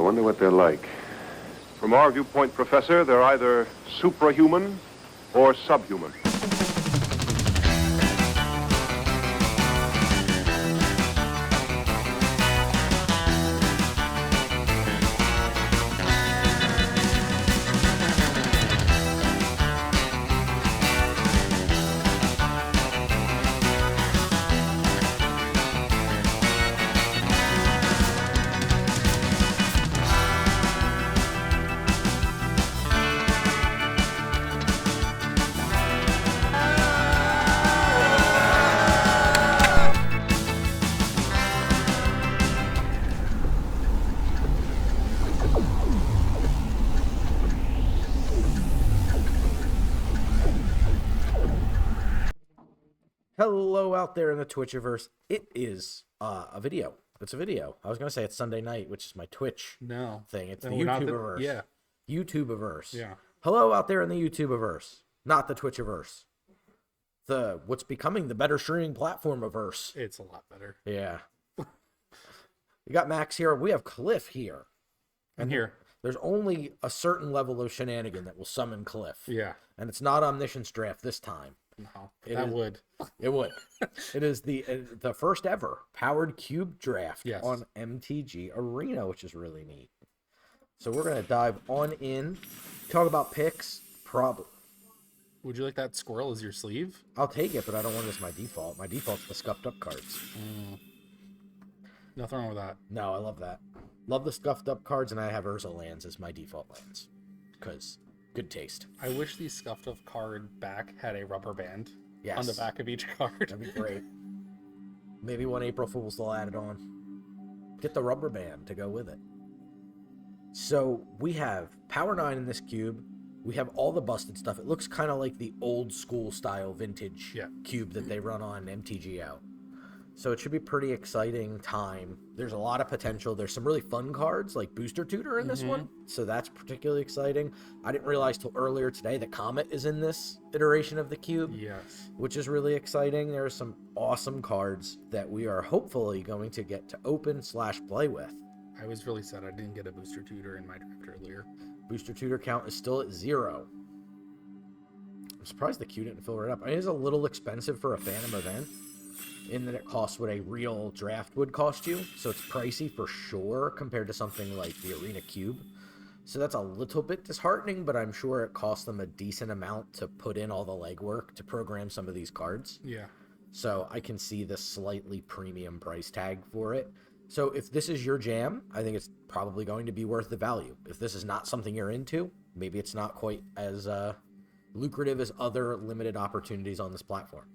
wonder what they're like. From our viewpoint, Professor, they're either suprahuman or subhuman. Hello out there in the Twitchiverse. It is a video. It's a video. I was going to say it's Sunday night, which is my Twitch thing. It's the YouTubeverse. Yeah. YouTubeverse. Yeah. Hello out there in the YouTubeverse. Not the Twitchiverse. The what's becoming the better streaming platform-averse. It's a lot better. Yeah. You got Max here. We have Cliff here. And here. There's only a certain level of shenanigan that will summon Cliff. Yeah. And it's not Omniscience Draft this time. No, that would. It would. It is the first ever powered cube draft on MTG Arena, which is really neat. So we're going to dive on in, talk about picks, probably. Would you like that squirrel as your sleeve? I'll take it, but I don't want it as my default. My default's the scuffed up cards. Nothing wrong with that. No, I love that. Love the scuffed up cards, and I have Urza lands as my default lands. Because good taste. I wish the scuffed up card back had a rubber band Yes. on the back of each card. That'd be great. Maybe one April Fool's they'll add it on. Get the rubber band to go with it. So we have Power 9 in this cube. We have all the busted stuff. It looks kind of like the old school style vintage cube that they run on MTGO. So it should be pretty exciting time. There's a lot of potential. There's some really fun cards like Booster Tutor in this one. So that's particularly exciting. I didn't realize till earlier today that Comet is in this iteration of the cube. Yes. Which is really exciting. There are some awesome cards that we are hopefully going to get to open/play with. I was really sad I didn't get a Booster Tutor in my draft earlier. Booster Tutor count is still at 0. I'm surprised the queue didn't fill right up. It is a little expensive for a Phantom event, in that it costs what a real draft would cost you. So it's pricey for sure compared to something like the Arena Cube. So that's a little bit disheartening, but I'm sure it costs them a decent amount to put in all the legwork to program some of these cards. Yeah. So I can see the slightly premium price tag for it. So if this is your jam, I think it's probably going to be worth the value. If this is not something you're into, maybe it's not quite as lucrative as other limited opportunities on this platform.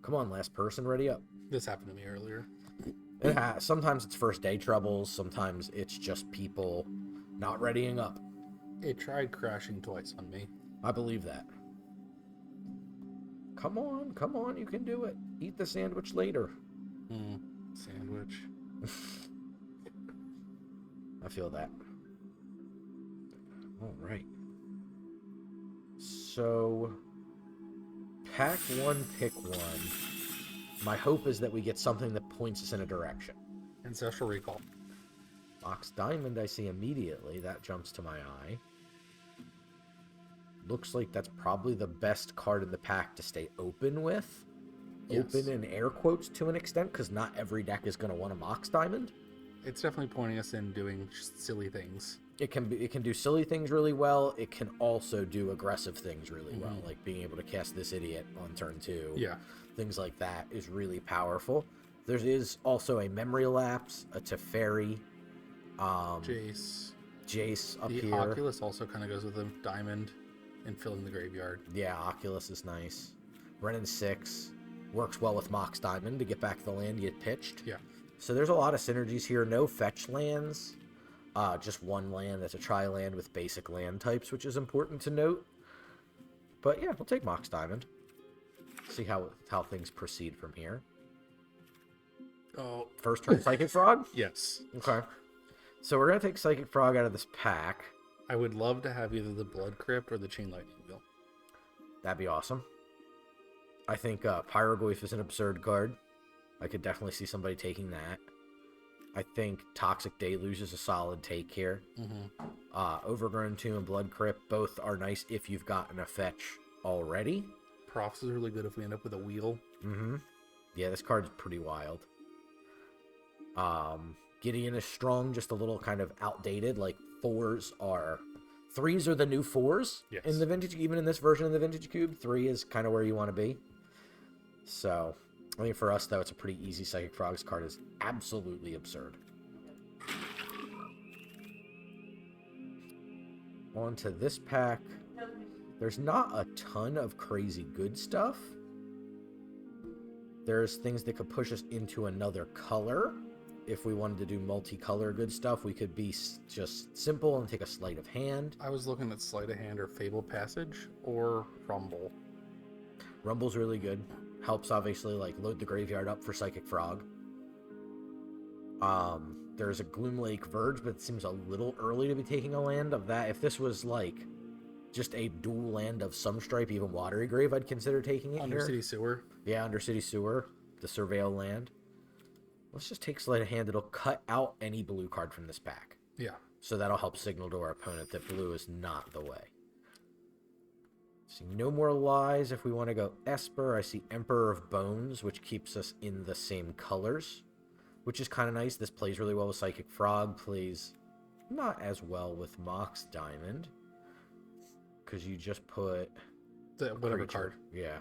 Come on, last person, ready up. This happened to me earlier. Sometimes it's first day troubles. Sometimes it's just people not readying up. It tried crashing twice on me. I believe that. Come on, you can do it. Eat the sandwich later. Sandwich. I feel that. All right. So, pack 1, pick 1. My hope is that we get something that points us in a direction. Ancestral Recall. Mox Diamond I see immediately. That jumps to my eye. Looks like that's probably the best card in the pack to stay open with. Yes. Open in air quotes to an extent, because not every deck is going to want a Mox Diamond. It's definitely pointing us in doing silly things. It can do silly things really well. It can also do aggressive things really well, like being able to cast this idiot on turn 2. Yeah. Things like that is really powerful. There is also a Memory Lapse, a Teferi, Jace up the here. Oculus also kind of goes with a diamond and filling the graveyard. Yeah, Oculus is nice. Renin 6 works well with Mox Diamond to get back the land you had pitched. Yeah. So there's a lot of synergies here. No fetch lands. Just one land that's a tri-land with basic land types, which is important to note. But yeah, we'll take Mox Diamond. See how things proceed from here. Oh. First turn Psychic Frog? Yes. Okay. So we're going to take Psychic Frog out of this pack. I would love to have either the Blood Crypt or the Chain Lightning Wheel. That'd be awesome. I think Pyroglyph is an absurd card. I could definitely see somebody taking that. I think Toxic Deluge is a solid take here. Overgrown Tomb and Blood Crypt both are nice if you've gotten a fetch already. Profs is really good if we end up with a wheel. Yeah, this card's pretty wild. Gideon is strong, just a little kind of outdated. Like threes are the new fours in the vintage, even in this version of the Vintage Cube. 3 is kind of where you want to be. So, I think for us, though, it's a pretty easy Psychic Frogs card. Is absolutely absurd. On to this pack. There's not a ton of crazy good stuff. There's things that could push us into another color. If we wanted to do multicolor good stuff, we could be just simple and take a Sleight of Hand. I was looking at Sleight of Hand or Fabled Passage or Rumble. Rumble's really good. Helps obviously like load the graveyard up for Psychic Frog. There's a Gloomlake Verge, but it seems a little early to be taking a land of that. If this was like just a dual land of some stripe, even Watery Grave, I'd consider taking it here. Undercity Sewer. Yeah, Undercity Sewer, the Surveil land. Let's just take Sleight of Hand. It'll cut out any blue card from this pack. Yeah. So that'll help signal to our opponent that blue is not the way. See, no more lies. If we want to go Esper, I see Emperor of Bones, which keeps us in the same colors, which is kind of nice. This plays really well with Psychic Frog, plays not as well with Mox Diamond, because you just put The whatever creature. card. Yeah.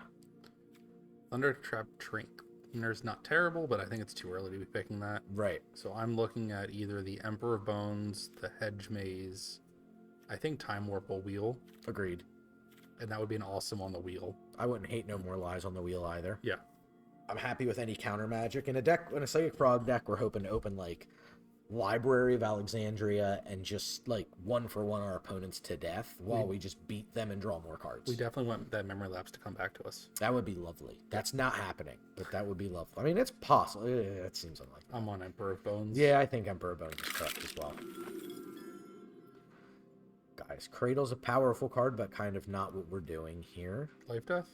Thundertrap Trink. There's not terrible, but I think it's too early to be picking that. Right. So I'm looking at either the Emperor of Bones, the Hedge Maze, I think Time Warp will wheel, Agreed. and that would be an awesome on the wheel. I wouldn't hate no more lies on the wheel either. Yeah. I'm happy with any counter magic. In a Psychic Frog deck, we're hoping to open like Library of Alexandria and just like 1-for-1 our opponents to death while we just beat them and draw more cards. We definitely want that Memory Lapse to come back to us. That would be lovely. That's not happening, but that would be lovely. I mean, it's possible. It seems unlikely. I'm on Emperor of Bones. Yeah, I think Emperor Bones is correct as well. Guys, Cradle's a powerful card, but kind of not what we're doing here. Life Death?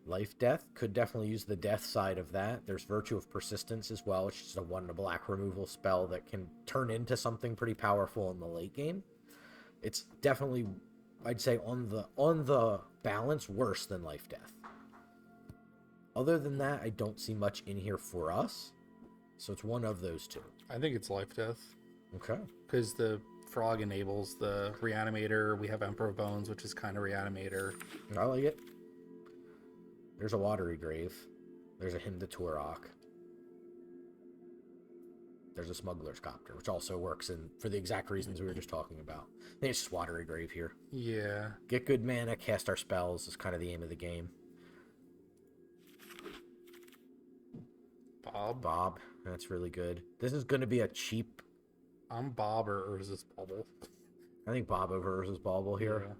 Life Death could definitely use the death side of that. There's Virtue of Persistence as well, which is a 1-black removal spell that can turn into something pretty powerful in the late game. It's definitely, I'd say, on the balance, worse than Life Death. Other than that, I don't see much in here for us. So it's one of those two. I think it's Life Death. Okay. Because the Frog enables the Reanimator. We have Emperor of Bones, which is kind of Reanimator. I like it. There's a Watery Grave. There's a Hymn to Turok. There's a Smuggler's Copter, which also works for the exact reasons we were just talking about. I think it's just Watery Grave here. Yeah. Get good mana, cast our spells is kind of the aim of the game. Bob, that's really good. This is going to be a cheap... I'm Bob or Urza's Bubble. I think Bob over Urza's Bauble here. Yeah.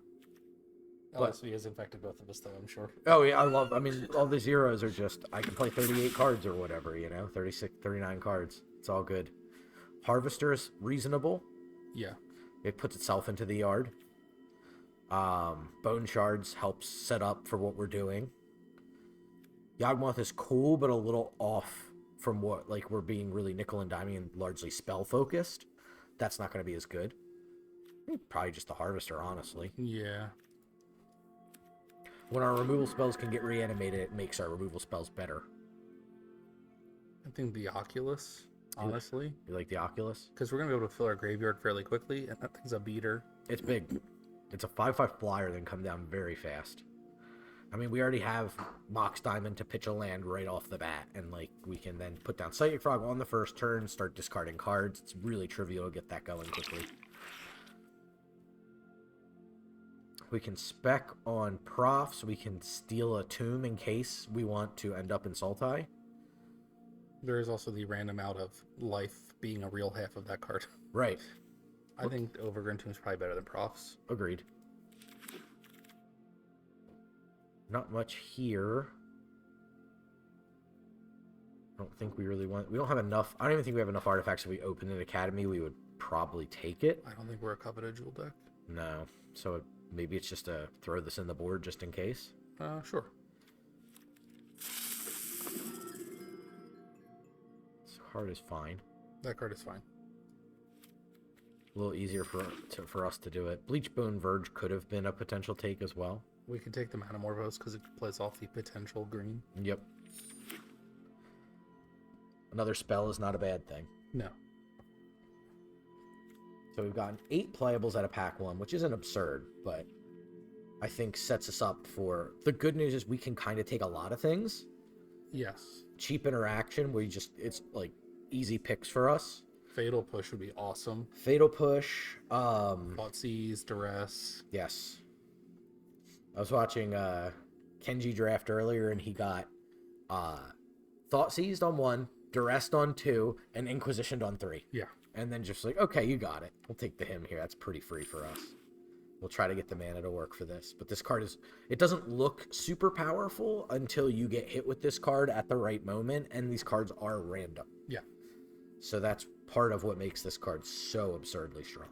But- LSV has infected both of us, though, I'm sure. Oh, yeah, I mean, all the zeros are just... I can play 38 cards or whatever, 36, 39 cards. It's all good. Harvester is reasonable. Yeah. It puts itself into the yard. Bone Shards helps set up for what we're doing. Yawgmoth is cool, but a little off from what, like, we're being really nickel and diming and largely spell focused. That's not going to be as good. Probably just the Harvester, honestly. Yeah. When our removal spells can get reanimated, it makes our removal spells better. I think the Oculus, honestly. You like the Oculus? Because we're going to be able to fill our graveyard fairly quickly, and that thing's a beater. It's big. It's a 5/5 flyer that can come down very fast. I mean, we already have Mox Diamond to pitch a land right off the bat, and like we can then put down Psychic Frog on the first turn, start discarding cards. It's really trivial to get that going quickly. We can spec on profs. We can steal a tomb in case we want to end up in Sultai. There is also the random out of life being a real half of that card. Right. I think Overgrown Tomb is probably better than profs. Agreed. Not much here. I don't think we really want... We don't have enough... I don't even think we have enough artifacts. If we open an academy, we would probably take it. I don't think we're a coveted jewel deck. No. So maybe it's just to throw this in the board just in case. Sure. This card is fine. That card is fine. A little easier for us to do it. Bleachbone Verge could have been a potential take as well. We can take the Manamorphose because it plays off the potential green. Yep. Another spell is not a bad thing. No. So we've gotten 8 playables out of pack 1, which isn't absurd, but I think sets us up for... The good news is we can kind of take a lot of things. Yes. Cheap interaction where you just... It's like easy picks for us. Fatal Push would be awesome. Fatal Push. Thoughtseize, Duress. Yes. I was watching Kenji draft earlier, and he got Thoughtseized on 1, Duressed on 2, and Inquisitioned on 3. Yeah. And then just like, okay, you got it. We'll take the him here. That's pretty free for us. We'll try to get the mana to work for this. But this card is... It doesn't look super powerful until you get hit with this card at the right moment, and these cards are random. Yeah. So that's part of what makes this card so absurdly strong.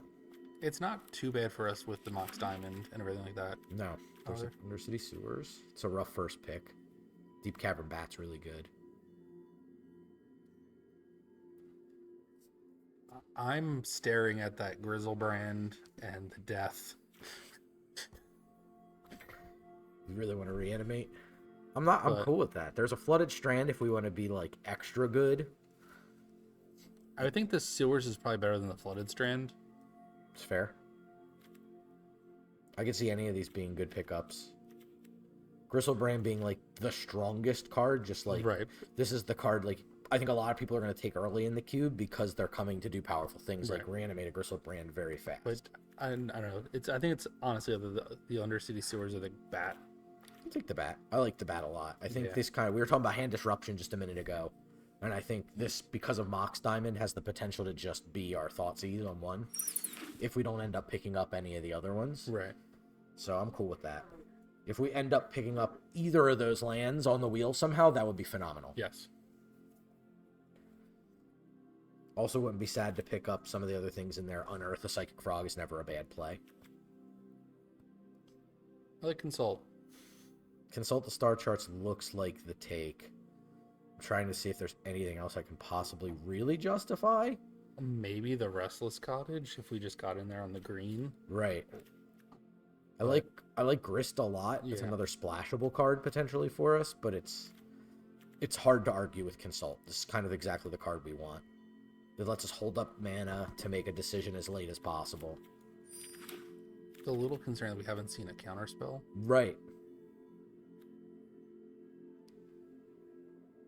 It's not too bad for us with the Mox Diamond and everything like that. No. There's Undercity Sewers. It's a rough first pick. Deep Cavern Bat's really good. I'm staring at that Grizzlebrand and the death. You really want to reanimate? I'm cool with that. There's a Flooded Strand if we want to be like extra good. I would think the Sewers is probably better than the Flooded Strand. It's fair. I could see any of these being good pickups. Gristlebrand being like the strongest card, just like Right. This is the card like I think a lot of people are going to take early in the cube because they're coming to do powerful things like reanimate a Gristlebrand very fast. But I don't know. I think it's honestly the Undercity Sewers or the Bat. I'll take the Bat. I like the Bat a lot. I think this kind of... We were talking about Hand Disruption just a minute ago. And I think this, because of Mox Diamond, has the potential to just be our Thoughtseize on 1. If we don't end up picking up any of the other ones. Right. So I'm cool with that. If we end up picking up either of those lands on the wheel somehow, that would be phenomenal. Yes. Also wouldn't be sad to pick up some of the other things in there. Unearth a Psychic Frog is never a bad play. I like Consult. Consult the Star Charts looks like the take. I'm trying to see if there's anything else I can possibly really justify. Maybe the Restless Cottage if we just got in there on the green. Right. I like Grist a lot. It's another splashable card potentially for us, but it's hard to argue with Consult. This is kind of exactly the card we want. It lets us hold up mana to make a decision as late as possible. It's a little concerned that we haven't seen a counterspell. Right.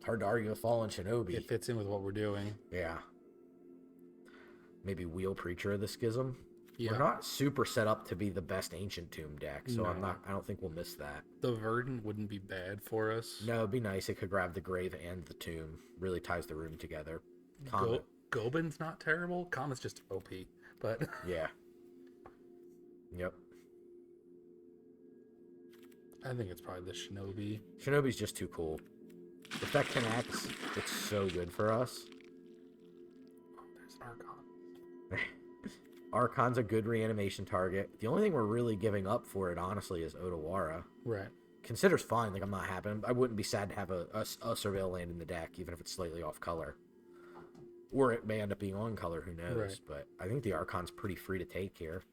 Hard to argue with Fallen Shinobi. It fits in with what we're doing. Yeah. Maybe Wheel Preacher of the Schism. Yeah. We're not super set up to be the best Ancient Tomb deck, so No. I don't think we'll miss that. The Verdant wouldn't be bad for us. No, it'd be nice. It could grab the Grave and the Tomb. Really ties the room together. Comet. Gobin's not terrible. Comet's just OP, but Yeah. Yep. I think it's probably the Shinobi. Shinobi's just too cool. If that connects, it's so good for us. Oh, there's Archon. Archon's a good reanimation target. The only thing we're really giving up for it, honestly, is Otawara. Right. Consider's fine. Like, I'm not happy. I wouldn't be sad to have a Surveil land in the deck, even if it's slightly off color. Or it may end up being on color, who knows. Right. But I think the Archon's pretty free to take here.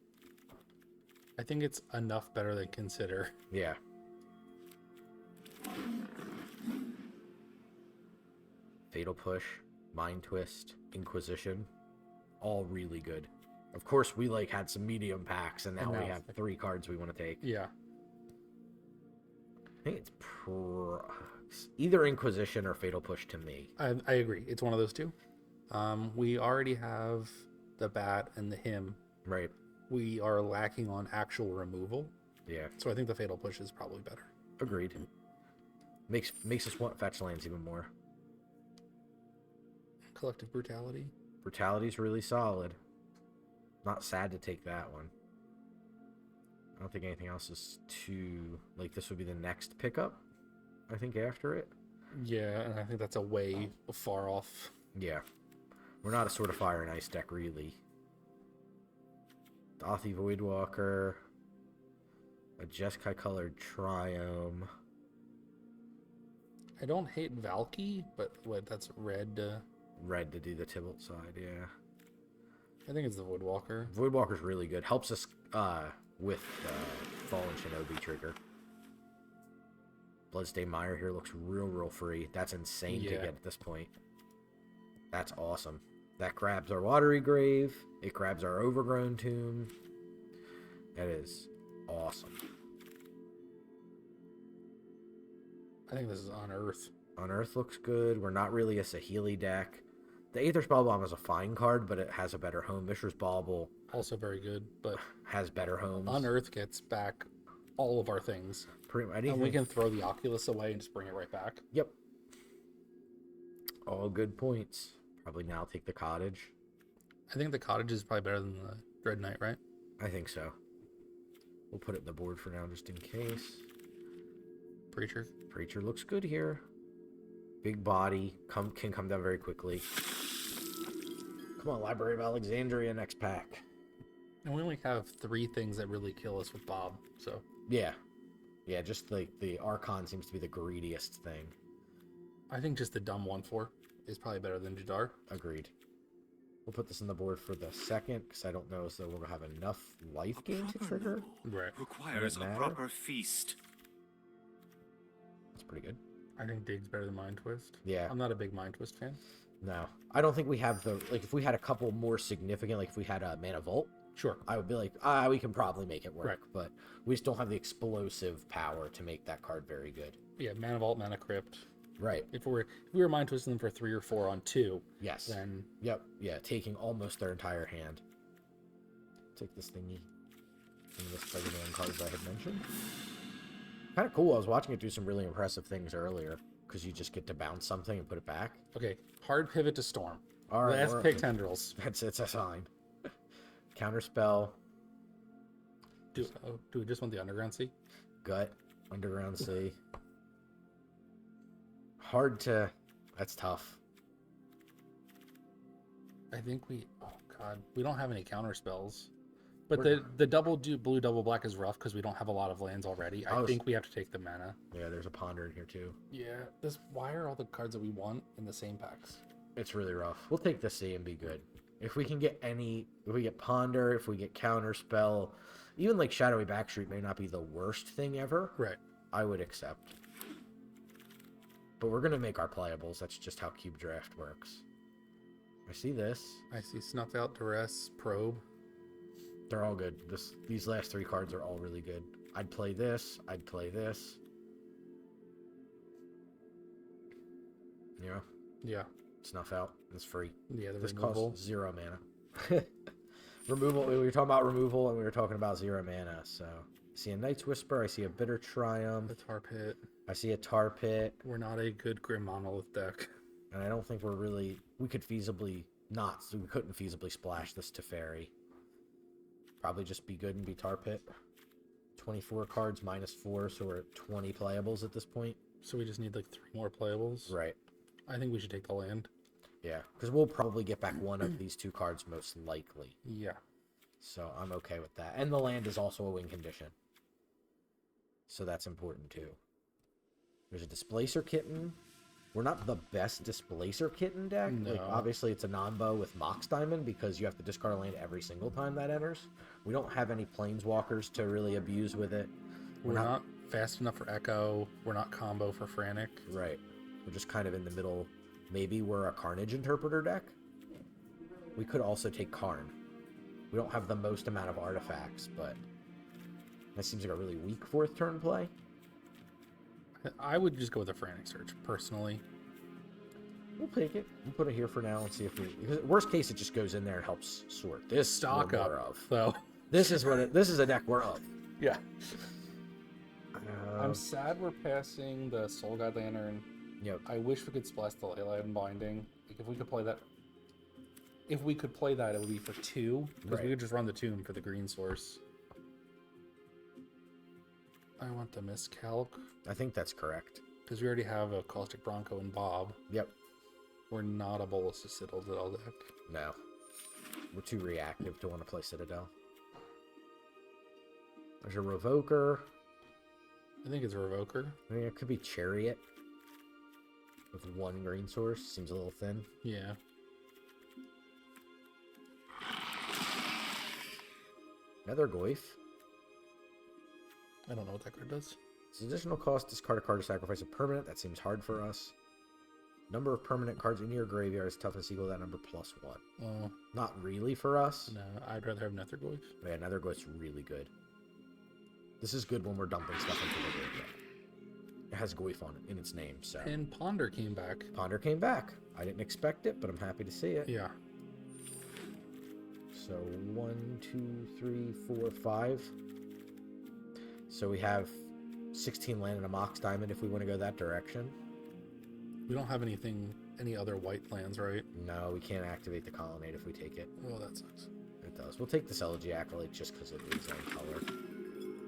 I think it's enough better than Consider. Yeah. Fatal Push, Mind Twist, Inquisition. All really good. Of course, we had some medium packs, and now we have 3 cards we want to take. Yeah. I think it's either Inquisition or Fatal Push to me. I agree. It's one of those two. We already have the Bat and the Hymn. Right. We are lacking on actual removal. Yeah. So I think the Fatal Push is probably better. Agreed. Makes us want fetch lands even more. Collective Brutality. Brutality's really solid. Not sad to take that one. I don't think anything else is too... this would be the next pickup, I think, after it. Yeah, and I think that's a way far off. Yeah. We're not a sort of Fire and Ice deck, really. Dothy Voidwalker. A Jeskai-colored Triome. I don't hate Valky, but that's red. red to do the Tybalt side, yeah. I think it's the Woodwalker. Voidwalker's really good. Helps us with Fallen Shinobi trigger. Bloodstained Mire here looks real free. That's insane to get at this point. That's awesome. That grabs our Watery Grave. It grabs our Overgrown Tomb. That is awesome. I think this is Unearth. Unearth looks good. We're not really a Saheeli deck. The Aether Spellbomb is a fine card, but it has a better home. Mishra's Bauble Also very good, but has better homes. Unearth gets back all of our things. And we can throw the Oculus away and just bring it right back. Yep. All good points. Probably now take the Cottage. I think the Cottage is probably better than the Dread Knight, right? I think so. We'll put it in the board for now just in case. Preacher. Preacher looks good here. Big body. Can come down very quickly. Come on, Library of Alexandria next pack. And we only have 3 things that really kill us with Bob, so... Yeah. Yeah, just like the Archon seems to be the greediest thing. I think just the dumb 1/4 is probably better than Jadar. Agreed. We'll put this on the board for the second, because I don't know if we'll have enough life gain to trigger. Right. Requires a proper feast. That's pretty good. I think Dig's better than Mind Twist. Yeah. I'm not a big Mind Twist fan. No. I don't think we have the... Like, if we had a couple more significant... Like, if we had a Mana Vault... Sure. I would be like, we can probably make it work. Right. But we just don't have the explosive power to make that card very good. Yeah, Mana Vault, Mana Crypt. Right. If we were Mind Twisting them for 3 or 4 on 2, yes. Then... Yep. Yeah, taking almost their entire hand. Take this thingy. Some of the Spider-Man cards I had mentioned. Kind of cool. I was watching it do some really impressive things earlier. Because you just get to bounce something and put it back. Okay, hard pivot to Storm. All right. Last pick Tendrils. It's a sign. Counterspell. Do we just want the Underground Sea? Gut. Underground Sea. Hard to... That's tough. I think we... Oh, God. We don't have any counter spells. But the blue, double black is rough because we don't have a lot of lands already. I think we have to take the mana. Yeah, there's a Ponder in here, too. Yeah. Why are all the cards that we want in the same packs? It's really rough. We'll take the sea and be good. If we can get if we get Ponder, if we get Counterspell, even like Shadowy Backstreet may not be the worst thing ever. Right. I would accept. But we're going to make our playables. That's just how Cube Draft works. I see this. I see Snuff Out, Duress, Probe. They're all good. These last 3 cards are all really good. I'd play this. I'd play this. Yeah. Yeah. Snuff Out. It's free. Yeah, this removal. costs 0 mana. Removal. We were talking about removal, and we were talking about 0 mana. So, I see a Night's Whisper. I see a Bitter Triumph. The Tar Pit. I see a Tar Pit. We're not a good Grim Monolith deck. And I don't think we're really... We could feasibly not... So we couldn't feasibly splash this Teferi. Probably just be good and be Tar Pit. 24 cards minus 4, so we're at 20 playables at this point. So we just need like 3 more playables? Right. I think we should take the land. Yeah, because we'll probably get back one of these 2 cards most likely. Yeah. So I'm okay with that. And the land is also a win condition. So that's important too. There's a Displacer Kitten. We're not the best Displacer Kitten deck. No. Like, obviously, it's a non-bow with Mox Diamond because you have to discard a land every single time that enters. We don't have any Planeswalkers to really abuse with it. We're not fast enough for Echo. We're not combo for Frantic. Right. We're just kind of in the middle. Maybe we're a Carnage Interpreter deck. We could also take Karn. We don't have the most amount of artifacts, but that seems like a really weak 4th turn play. I would just go with a Frantic Search, personally. We'll take it. We'll put it here for now and see if we... Because worst case, it just goes in there and helps sort. This Stock we're up, more of. though. This is a deck we're of. Yeah. I'm sad we're passing the Soul God Lantern. Yep. I wish we could splash the Leyline Binding. Like, if we could play that... If we could play that, it would be for 2. Because we could just run the Tomb for the green source. I want the Miscalc. I think that's correct. Because we already have a Caustic Bronco and Bob. Yep. We're not a Bolus of Citadel deck. No. We're too reactive to want to play Citadel. There's a Revoker. I think it's a Revoker. I mean, it could be Chariot. with one green source. Seems a little thin. Yeah. Another Goyf. I don't know what that card does. It's additional cost. Discard a card to sacrifice a permanent. That seems hard for us. Number of permanent cards in your graveyard is toughness equal to that number plus 1. Oh. Not really for us. No, I'd rather have Nethergoyf. Yeah, Nethergoyf's really good. This is good when we're dumping stuff into the graveyard. It has Goyf on it in its name, so. And Ponder came back. Ponder came back. I didn't expect it, but I'm happy to see it. Yeah. So 1, 2, 3, 4, 5. So we have 16 land and a Mox Diamond if we want to go that direction. We don't have any other white lands, right? No, we can't activate the Colonnade if we take it. Oh, that sucks. It does. We'll take the Elegy Acolyte just because it is on color.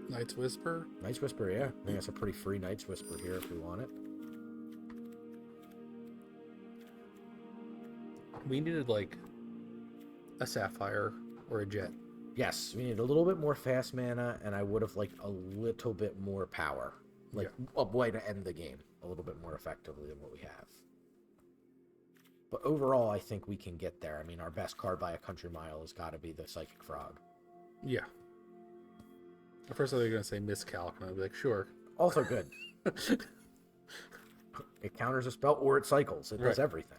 Night's Whisper. Night's Whisper, yeah. I think that's a pretty free Night's Whisper here if we want it. We needed like a Sapphire or a Jet. Yes, we need a little bit more fast mana, and I would have liked a little bit more power. Like a way to end the game a little bit more effectively than what we have. But overall, I think we can get there. I mean, our best card by a country mile has got to be the Psychic Frog. Yeah. At first, I was going to say Miscalc, and I'd be like, sure. Also good. It counters a spell, or it cycles. It does everything.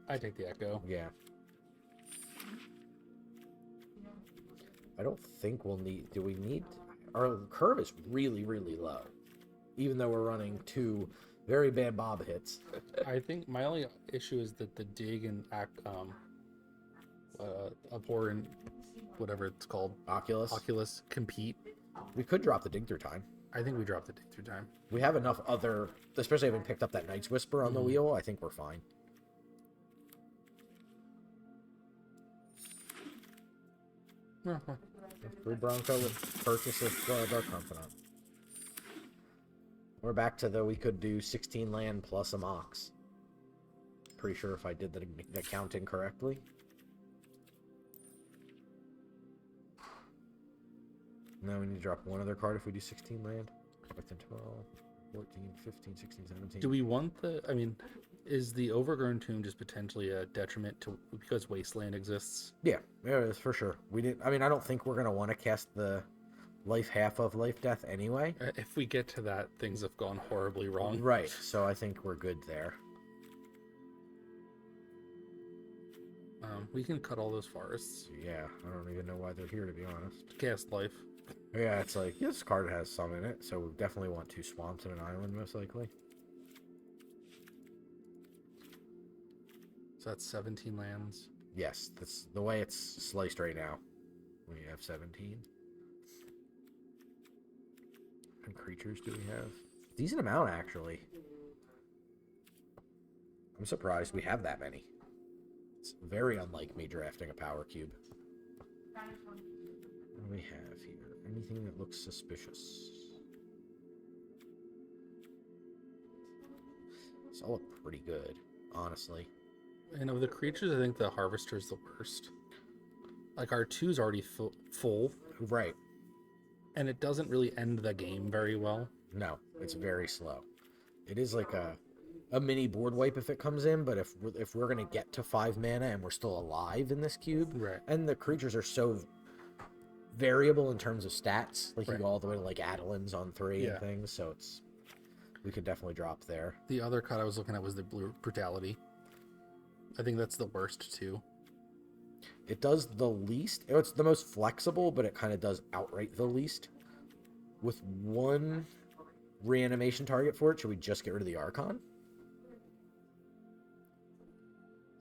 I take the Echo. Yeah. I don't think we'll need... Do we need... Our curve is really, really low. Even though we're running 2 very bad Bob hits. I think my only issue is that the Dig and Abhorrent, whatever it's called, Oculus compete. We could drop the Dig Through Time. I think we dropped the Dig Through Time. We have enough other... Especially having picked up that Night's Whisper on the wheel, I think we're fine. Free Bronco with purchase of Dark Confidant. We're back to we could do 16 land plus a Mox. Pretty sure if I did the counting correctly. Now we need to drop one other card if we do 16 land. 12, 14, 15, 16, 17. Do we want I mean, is the Overgrown Tomb just potentially a detriment to because Wasteland exists? Yeah, for sure. We didn't. I mean, I don't think we're gonna want to cast the life half of Life Death anyway. If we get to that, things have gone horribly wrong. Right. So I think we're good there. We can cut all those forests. Yeah, I don't even know why they're here, to be honest. Cast life. Yeah, it's like this card has some in it, so we definitely want 2 swamps and an island, most likely. So that's 17 lands. Yes, that's the way it's sliced right now. We have 17. And creatures do we have? Decent amount, actually. I'm surprised we have that many. It's very unlike me drafting a power cube. What do we have here? Anything that looks suspicious? It's all look pretty good, honestly. And of the creatures, I think the Harvester is the worst. Like, our 2's already full. Right. And it doesn't really end the game very well. No, it's very slow. It is like a mini board wipe if it comes in, but if we're gonna get to 5 mana and we're still alive in this cube, right? And the creatures are so variable in terms of stats, like you go all the way to like Adelins on 3 and things, so we could definitely drop there. The other cut I was looking at was the Blue Brutality. I think that's the worst too. It does the least. It's the most flexible, but it kind of does outright the least. With 1 reanimation target for it, should we just get rid of the Archon?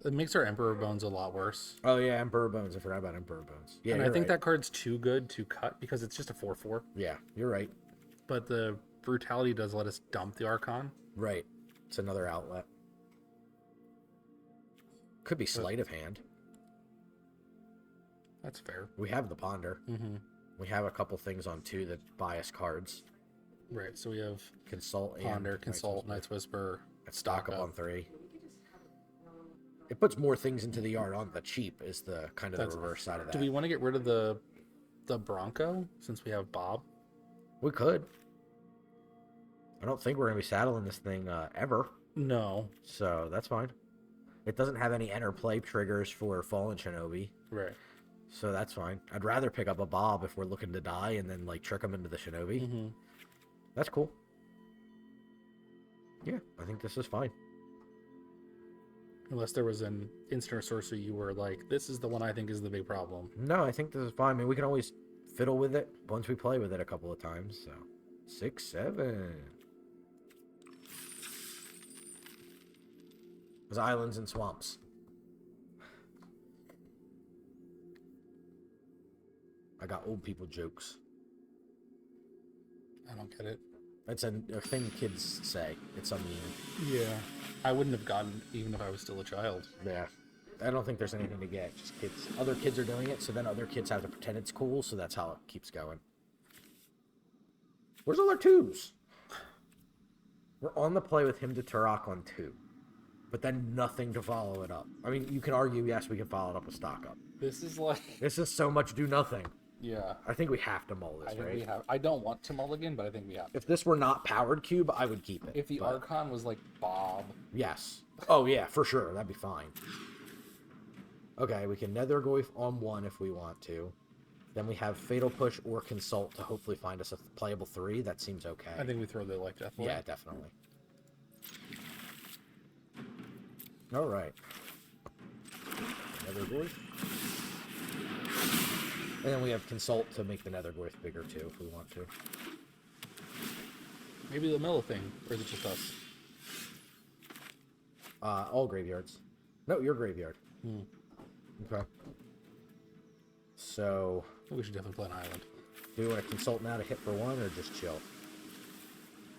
It makes our Emperor Bones a lot worse. Oh yeah, Emperor Bones. I forgot about Emperor Bones. Yeah, and I think that card's too good to cut because it's just a 4/4. Yeah, you're right. But the Brutality does let us dump the Archon. Right. It's another outlet. Could be Sleight of Hand. That's fair. We have the Ponder. Mm-hmm. We have a couple things on 2 that buy us cards. Right, so we have Consult, Ponder, Consult, Night's Whisper, stock up on 3. It puts more things into the yard on the cheap is the kind of the reverse side of that. Do we want to get rid of the Bronco since we have Bob? We could. I don't think we're going to be saddling this thing ever, No. so that's fine. It doesn't have any enter play triggers for Fallen Shinobi, Right. so that's fine. I'd rather pick up a Bob if we're looking to die and then like trick him into the Shinobi. Mm-hmm. That's cool. Yeah, I think this is fine. Unless there was an instant or sorcery you were like, this is the one I think is the big problem. No, I think this is fine. I mean, we can always fiddle with it once we play with it a couple of times. So 6, 7. There's islands and swamps. I got old people jokes. I don't get it. That's a thing kids say. It's something. Yeah. I wouldn't have gotten it even if I was still a child. Yeah. I don't think there's anything to get. Just kids. Other kids are doing it, so then other kids have to pretend it's cool, so that's how it keeps going. Where's all our tubes? We're on the play with him to Turok on 2. But then nothing to follow it up. I mean, you can argue, yes, we can follow it up with stock up. This is like... This is so much do nothing. Yeah. I think we have to mull this, I think right? we have. I don't want to mulligan, but I think we have. If this were not powered cube, I would keep it. If the but... Archon was like Bob. Yes. Oh, yeah, for sure. That'd be fine. Okay, we can Nether Goyf on 1 if we want to. Then we have Fatal Push or Consult to hopefully find us a playable 3. That seems okay. I think we throw the like death. Yeah, definitely. All right. Nether Goyf. And then we have Consult to make the Nether Goyf bigger too if we want to. Maybe the middle thing, or is it just us? All graveyards. No, your graveyard. Okay. So, I think we should definitely play an island. do we want to Consult now to hit for 1 or just chill?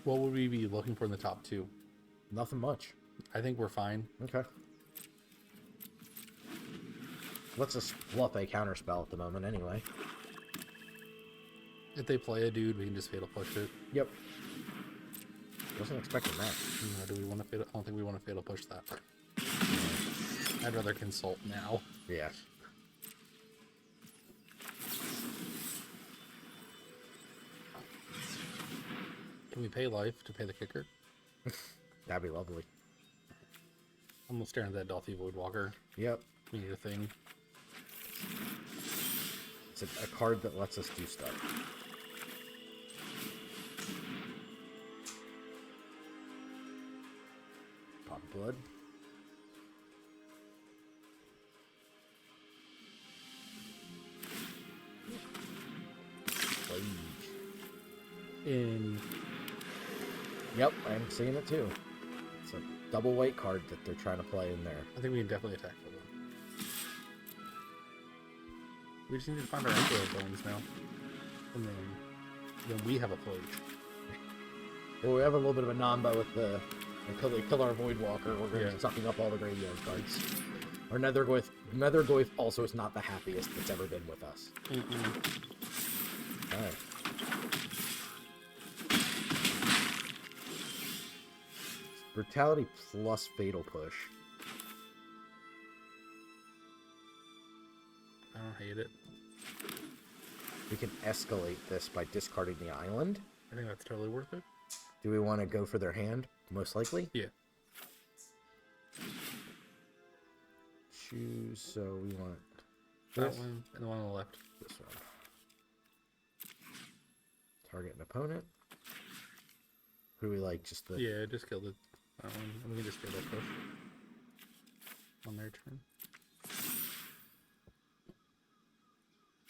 What would we be looking for in the top 2? Nothing much. I think we're fine. Okay. Let's just fluff a counterspell at the moment anyway. If they play a dude, we can just fatal push it. Yep. Wasn't expecting that. Do we want to fatal? I don't think we want to fatal push that. I'd rather consult now. Yeah. Can we pay life to pay the kicker? That'd be lovely. I'm almost staring at that Dolphy Voidwalker. Yep. We need a thing. It's a card that lets us do stuff. Pop blood. In Yep, I'm seeing it too. It's a double white card that they're trying to play in there. I think we can definitely attack for them. We just need to find our Emperor bones now. And then we have a plate. Well, we have a little bit of a Namba with the until they kill our Voidwalker, we're going to Yeah. be sucking up all the graveyard cards. Our Nethergoyf also is not the happiest it's ever been with us. Alright. Brutality plus Fatal Push. I don't hate it. We can escalate this by discarding the island. I think that's totally worth it. Do we want to go for their hand? Most likely. Yeah. Choose. So we want That this, one and the one on the left. this one. Target an opponent. Who do we like? Just the. Yeah, just kill the that one. And we can just get that push on their turn.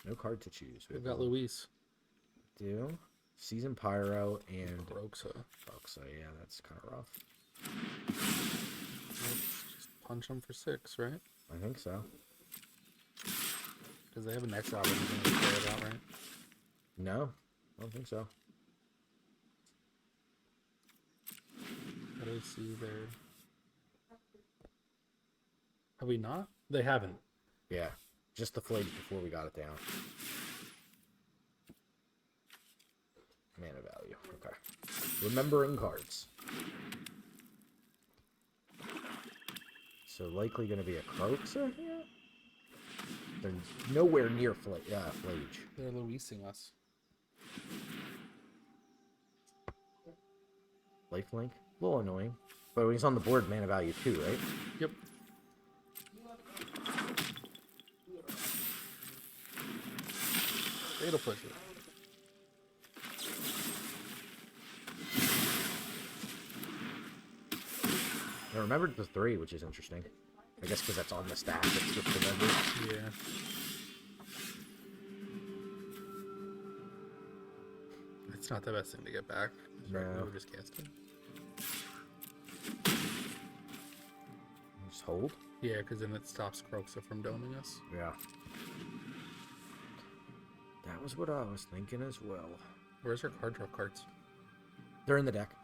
No card to choose. We've got Luis. Do Season Pyro and Broxa. Broxa. Yeah, that's kind of rough. Let's just punch them for 6, right? I think so. Because they have an exile that we can really play it out, right? No, I don't think so. How do I see their... Have we not? They haven't. Yeah, just the Flage before we got it down. Mana value. Okay. Remembering cards. So likely going to be a Croxa here? They're nowhere near Flage. They're Luising us. lifelink. A little annoying. But when he's on the board, mana value 2, right? Yep. It'll push it. I remembered the 3, which is interesting. I guess because that's on the stack. It's just remembered. Yeah. It's not the best thing to get back. No. We just cast it. Just hold. Yeah, because then it stops Croxa from doming us. Yeah. That was what I was thinking as well. Where's our card draw cards? They're in the deck.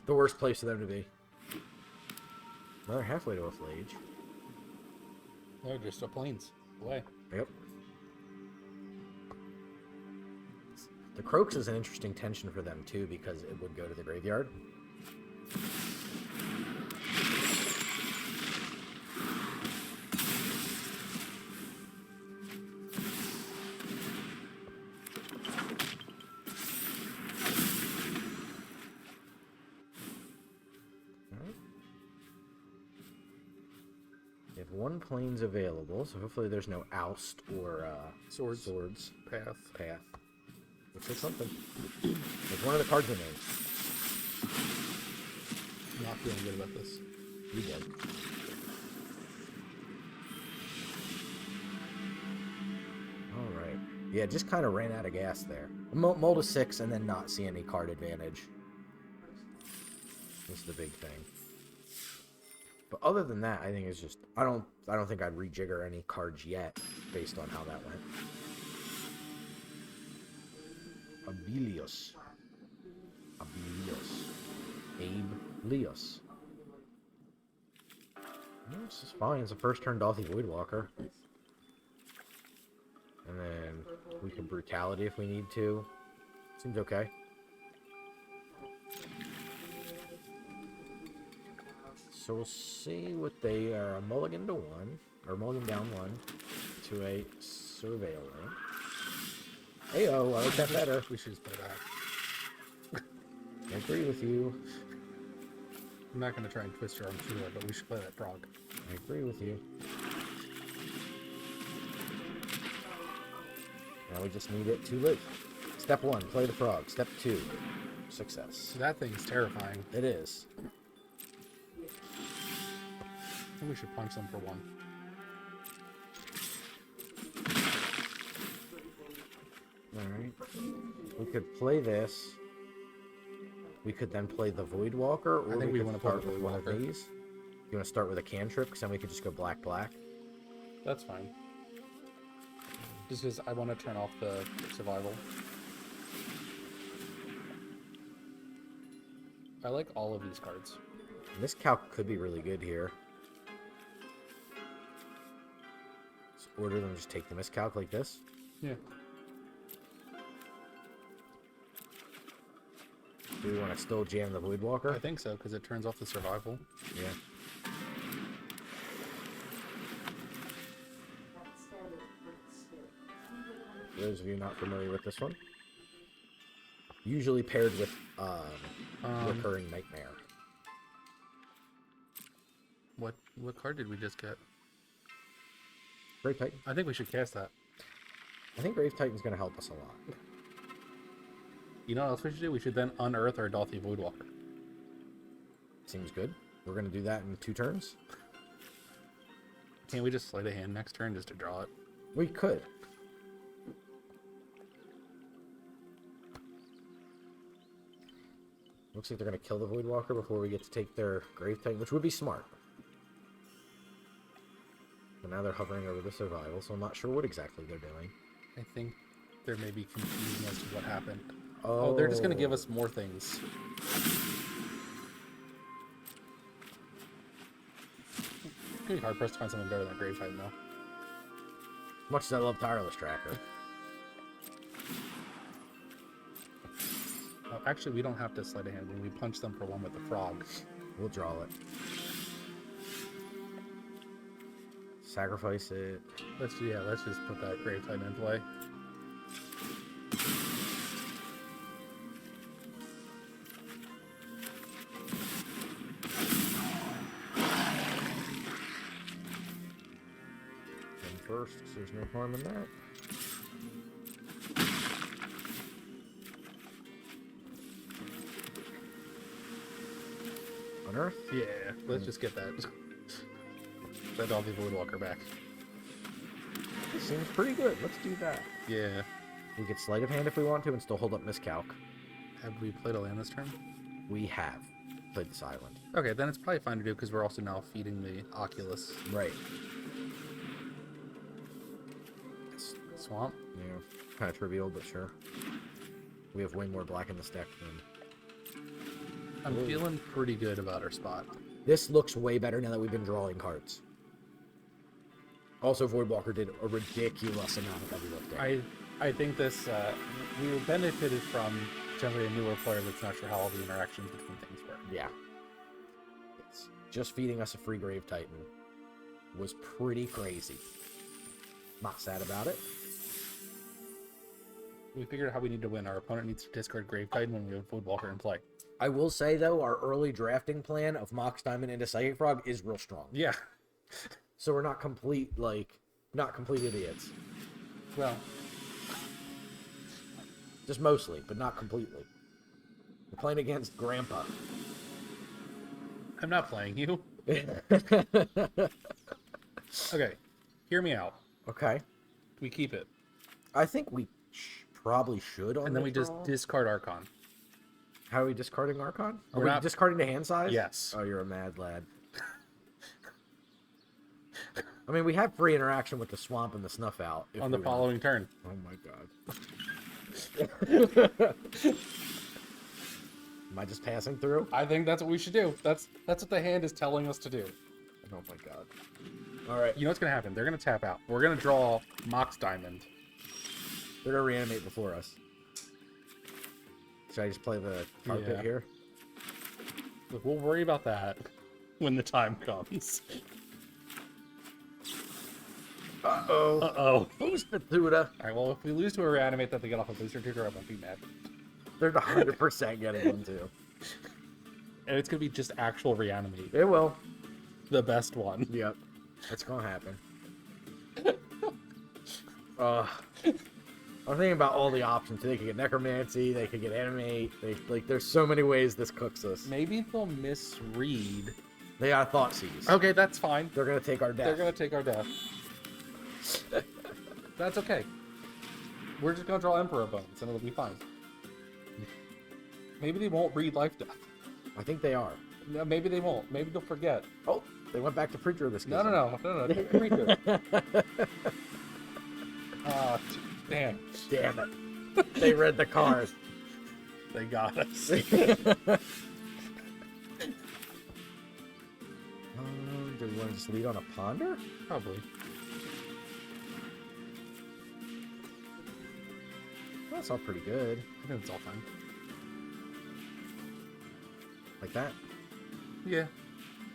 The worst place for them to be. Another halfway to a Flage. No, just a planes. Away. Yep. The Croaks is an interesting tension for them too because it would go to the graveyard. We have one plane's available, so hopefully there's no oust or Swords. path. Looks like something. Like one of the cards we named. I'm not feeling good about this. You did. Alright. Yeah, just kind of ran out of gas there. Mull to 6 and then not see any card advantage. That's the big thing. But other than that, I think it's just I don't think I'd rejigger any cards yet based on how that went. Abelios. Abe Leos. This is fine. It's a first turn Dolphy Voidwalker. And then we can Brutality if we need to. Seems okay. So we'll see what they are. A mulligan to 1, or mulligan down 1 to a Surveilling. Heyo, I like that better. We should just play that. I agree with you. I'm not going to try and twist your arm too hard, but we should play that frog. I agree with you. Now we just need it to live. Step 1, play the frog. Step 2, success. That thing's terrifying. It is. I think we should punch them for 1. Alright. We could play this. We could then play the Voidwalker, or I think we we could want to play start the with one of Voidwalker. these. You want to start with a cantrip, because then we could just go black. That's fine. Just because I want to turn off the survival. I like all of these cards. And this calc could be really good here. Just order them, just take the miscalc like this. Yeah. Do we want to still jam the Voidwalker? I think so, because it turns off the survival. Yeah. For those of you not familiar with this one, usually paired with Recurring Nightmare. What card did we just get? Grave Titan. I think we should cast that. I think Grave Titan's going to help us a lot. You know what else we should do? We should then unearth our Dolphy Voidwalker. Seems good. We're going to do that in 2 turns. Can't we just slide a hand next turn just to draw it? We could. Looks like they're going to kill the Voidwalker before we get to take their Grave Titan, which would be smart. But now they're hovering over the survival, so I'm not sure what exactly they're doing. I think they're maybe confusing as to what happened. Oh, they're just going to give us more things. It's going to be hard for us to find something better than Grave Titan, though. Much as I love Tireless Tracker. Oh, actually, we don't have to slide a hand when we punch them for 1 with the frog. We'll draw it. Sacrifice it. Let's just put that Grave Titan in play. first, so there's no harm in that. Unearth? Yeah, let's just get that. That all the Voidwalker back. This seems pretty good. Let's do that. Yeah. We get Sleight of Hand if we want to and still hold up Miscalc. Have we played a land this turn? We have played this island. Okay, then it's probably fine to do because we're also now feeding the Oculus. Right. Swamp? Yeah. Kind of trivial, but sure. We have way more black in this deck than... I'm feeling pretty good about our spot. This looks way better now that we've been drawing cards. Also, Voidwalker did a ridiculous amount of heavy lifting. I think this, we benefited from generally a newer player that's not sure how all the interactions between things work. Yeah. It's just feeding us a free Grave Titan was pretty crazy. Not sad about it. We figured out how we need to win. Our opponent needs to discard Grave Titan when we have Voidwalker in play. I will say, though, our early drafting plan of Mox Diamond into Psychic Frog is real strong. Yeah. So we're not complete idiots. Well, just mostly, but not completely. We're playing against Grandpa. I'm not playing you. Okay, hear me out. Okay. We keep it. I think we probably should on And then we draw. just discard Archon. How are we discarding Archon? Are We're we not- discarding the hand size? Yes. Oh, you're a mad lad. I mean, we have free interaction with the swamp and the snuff out. On the following turn. Oh my god. Am I just passing through? I think that's what we should do. That's what the hand is telling us to do. Oh my god. Alright. You know what's going to happen? They're going to tap out. We're going to draw Mox Diamond. They're gonna reanimate before us. Should I just play the card pit Yeah. here? Look, we'll worry about that when the time comes. Uh-oh. Uh-oh. Who's the Thuda? Alright, well, if we lose to a reanimate that they get off a booster tutor, I won't be mad. They're 100% getting one too. And it's going to be just actual reanimate. It will. The best one. Yep. That's gonna happen. I'm thinking about all the options. They could get Necromancy, they could get Animate. There's so many ways this cooks us. Maybe they'll misread. They got Thought Seize. Okay, that's fine. They're gonna take our death. They're going to take our death. That's okay. We're just going to draw Emperor Bones, and it'll be fine. Maybe they won't read Life Death. I think they are. No, maybe they won't. Maybe they'll forget. Oh, they went back to Preacher this game. No. Take the Preacher. Damn. Damn it. They read the card. They got us. Do we want to just lead on a Ponder? Probably. That's all pretty good. I think it's all fine. Like that. Yeah.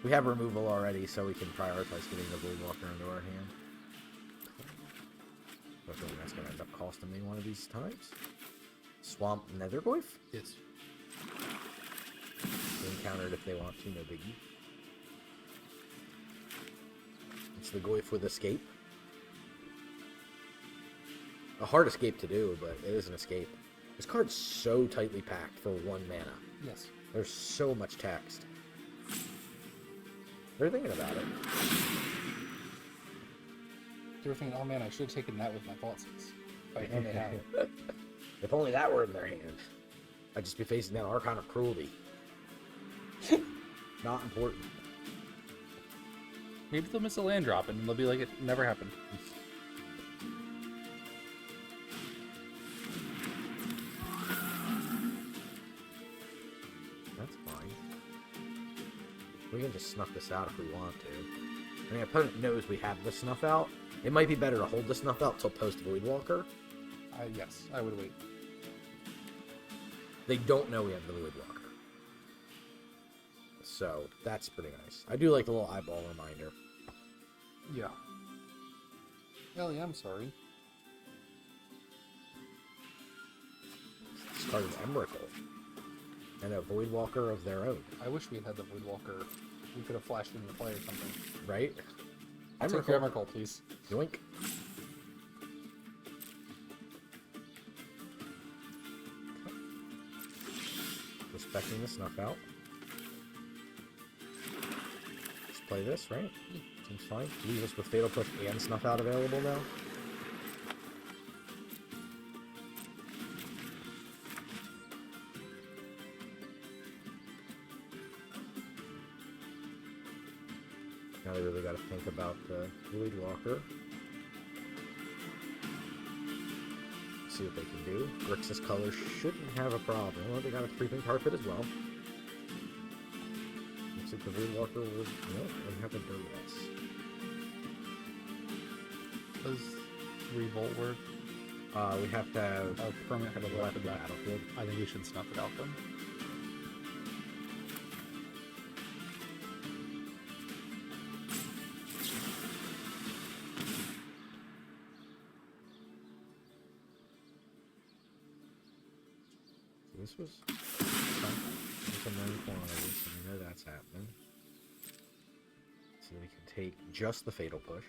We have removal already, so we can prioritize getting the Voidwalker into our hand. I feel like that's going to end up costing me one of these times. Swamp Nethergoyf? Yes. They encountered if they want to, no biggie. It's the Goyf with Escape. A hard escape to do, but it is an escape. This card's so tightly packed for 1 mana. Yes. There's so much text. They're thinking about it. They were thinking, oh man, I should have taken that with my thoughts. If I think they have it. If only that were in their hand. I'd just be facing down Archon of Cruelty. Not important. Maybe they'll miss a land drop and they'll be like, it never happened. That's fine. We can just snuff this out if we want to. I mean, opponent knows we have the snuff out. It might be better to hold the snuff out till post Voidwalker. Yes, I would wait. They don't know we have the Voidwalker. So, that's pretty nice. I do like the little eyeball reminder. Yeah. Ellie, I'm sorry. This card is Emrakul. And a Voidwalker of their own, I wish we had the Voidwalker. We could have flashed into play or something. right? I'll take your Emrakul, please. Yoink. Respecting the snuff out. Let's play this, right? Seems fine. Leave us with Fatal Push and snuff out available now. Now they really got to think about the Void Walker. See what they can do. Grixis color shouldn't have a problem. Well, they got a Creeping Carpet as well. Looks like the Void Walker will they have a Duress. Does Revolt work? We have to have A permanent have a left left the back. battlefield. I think we should snuff it out then. This was a known quantity, so we know that's happening. So we can take just the Fatal Push.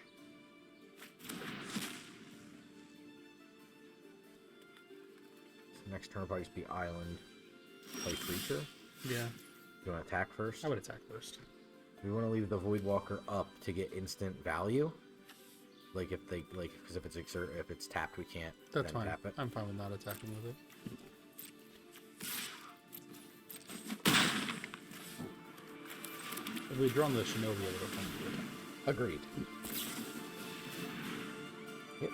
So next turn will probably just be Island, play Creature. Yeah. You want to attack first? I would attack first. We want to leave the Void Walker up to get instant value. Like if they because if it's tapped, we can't. That's then fine. Tap it. I'm fine with not attacking with it. If we had drawn the Shinobi, I would have come to attack. Agreed. Yep.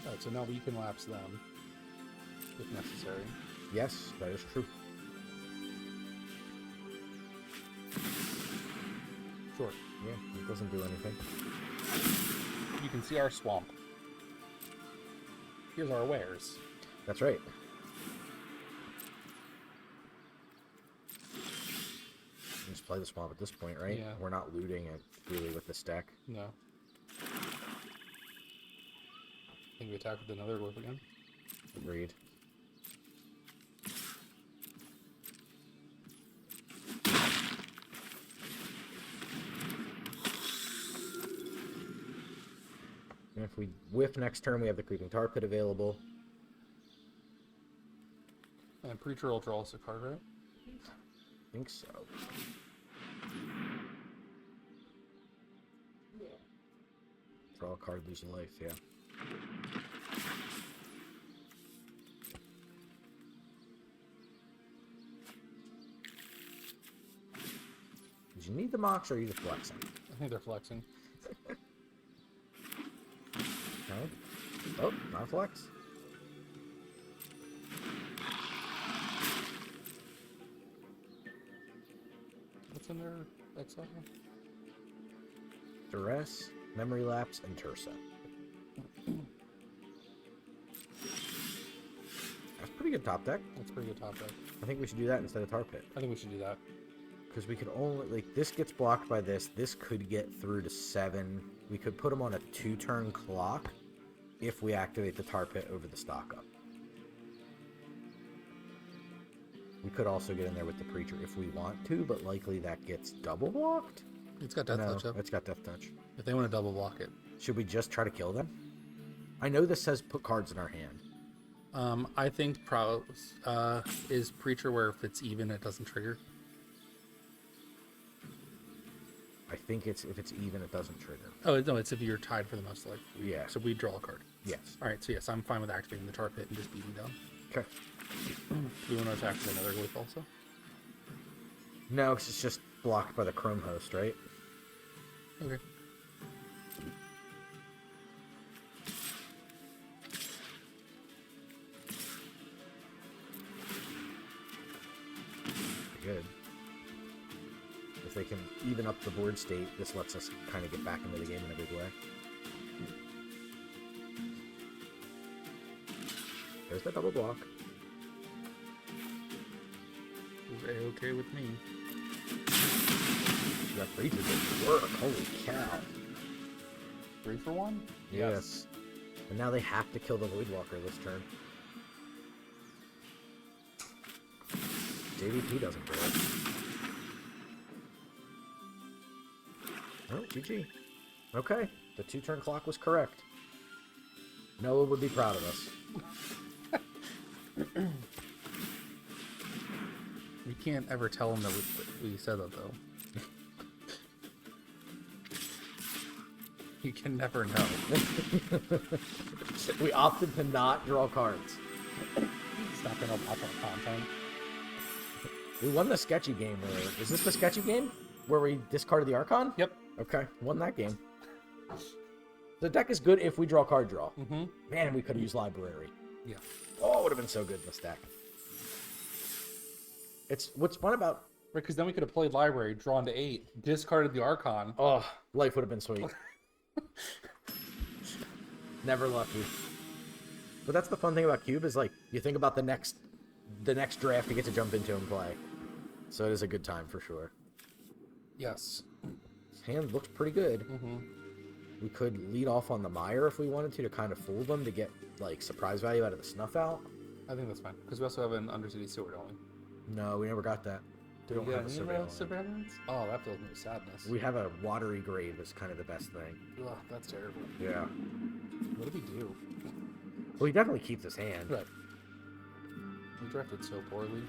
Alright, so now we can lapse them if necessary. Yes, that is true. Sure. Yeah, it doesn't do anything. You can see our swamp. Here's our wares. That's right. Just play the swamp at this point, right? Yeah. We're not looting it really with this deck. No. I think we attack with another glyph again. Agreed. And if we whiff next turn, we have the Creeping Tar Pit available. And Preacher will draw us a card, right? I think so. Draw a card, lose a life, yeah. Did you need the mocks or are you just flexing? I think they're flexing. No? Oh, not flex. What's in their exile? Duress, Memory Lapse, and Tersa. That's pretty good top deck. That's pretty good top deck. I think we should do that instead of Tar Pit. I think we should do that. Because we could only, like, this gets blocked by this. This could get through to 7. We could put them on a 2-turn clock if we activate the Tar Pit over the stock up. We could also get in there with the Preacher if we want to, but likely that gets double blocked. It's got Death No, Touch up. it's got Death Touch. If they want to double block it. Should we just try to kill them? I know this says put cards in our hand. I think is Preacher where if it's even, it doesn't trigger. I think it's if it's even, it doesn't trigger. Oh, no, it's if you're tied for the most life. Yeah. So we draw a card. Yes. All right, so yes, I'm fine with activating the Tar Pit and just beating down. Okay. Do we want to attack with another glyph also? No, 'cause it's just blocked by the Chrome Host, right? Okay. Good. If they can even up the board state, this lets us kind of get back into the game in a big way. There's that double block. Is A-okay with me. That Preacher did work. Holy cow. 3 for 1? Yes. And now they have to kill the Voidwalker this turn. JVP doesn't do it. Oh, GG. Okay, the 2-turn clock was correct. Noah would be proud of us. We can't ever tell them that we said that, though. You can never know. We opted to not draw cards. It's not gonna watch our content. We won the sketchy game. Is this the sketchy game where we discarded the Archon? Yep. Okay, won that game. The deck is good if we draw card draw. Mm-hmm. Man, we could have used library. Yeah. Oh, it would have been so good in this deck. It's what's fun about. Right, because then we could have played library, drawn to 8, discarded the Archon. Oh, life would have been sweet. Never lucky. But that's the fun thing about Cube is like you think about the next draft you get to jump into and play. So it is a good time for sure. Yes. His hand looks pretty good. Mm-hmm. We could lead off on the Mire if we wanted to kind of fool them to get like surprise value out of the Snuff Out. I think that's fine because we also have an Undercity Sewer, don't we? No, we never got that. We don't have a surveillance. Surveillance? Oh, that fills me with sadness. We have a watery grave is kind of the best thing. Ugh, that's terrible. Yeah. What did we do? Well, he definitely keeps his hand. Right. We drafted so poorly.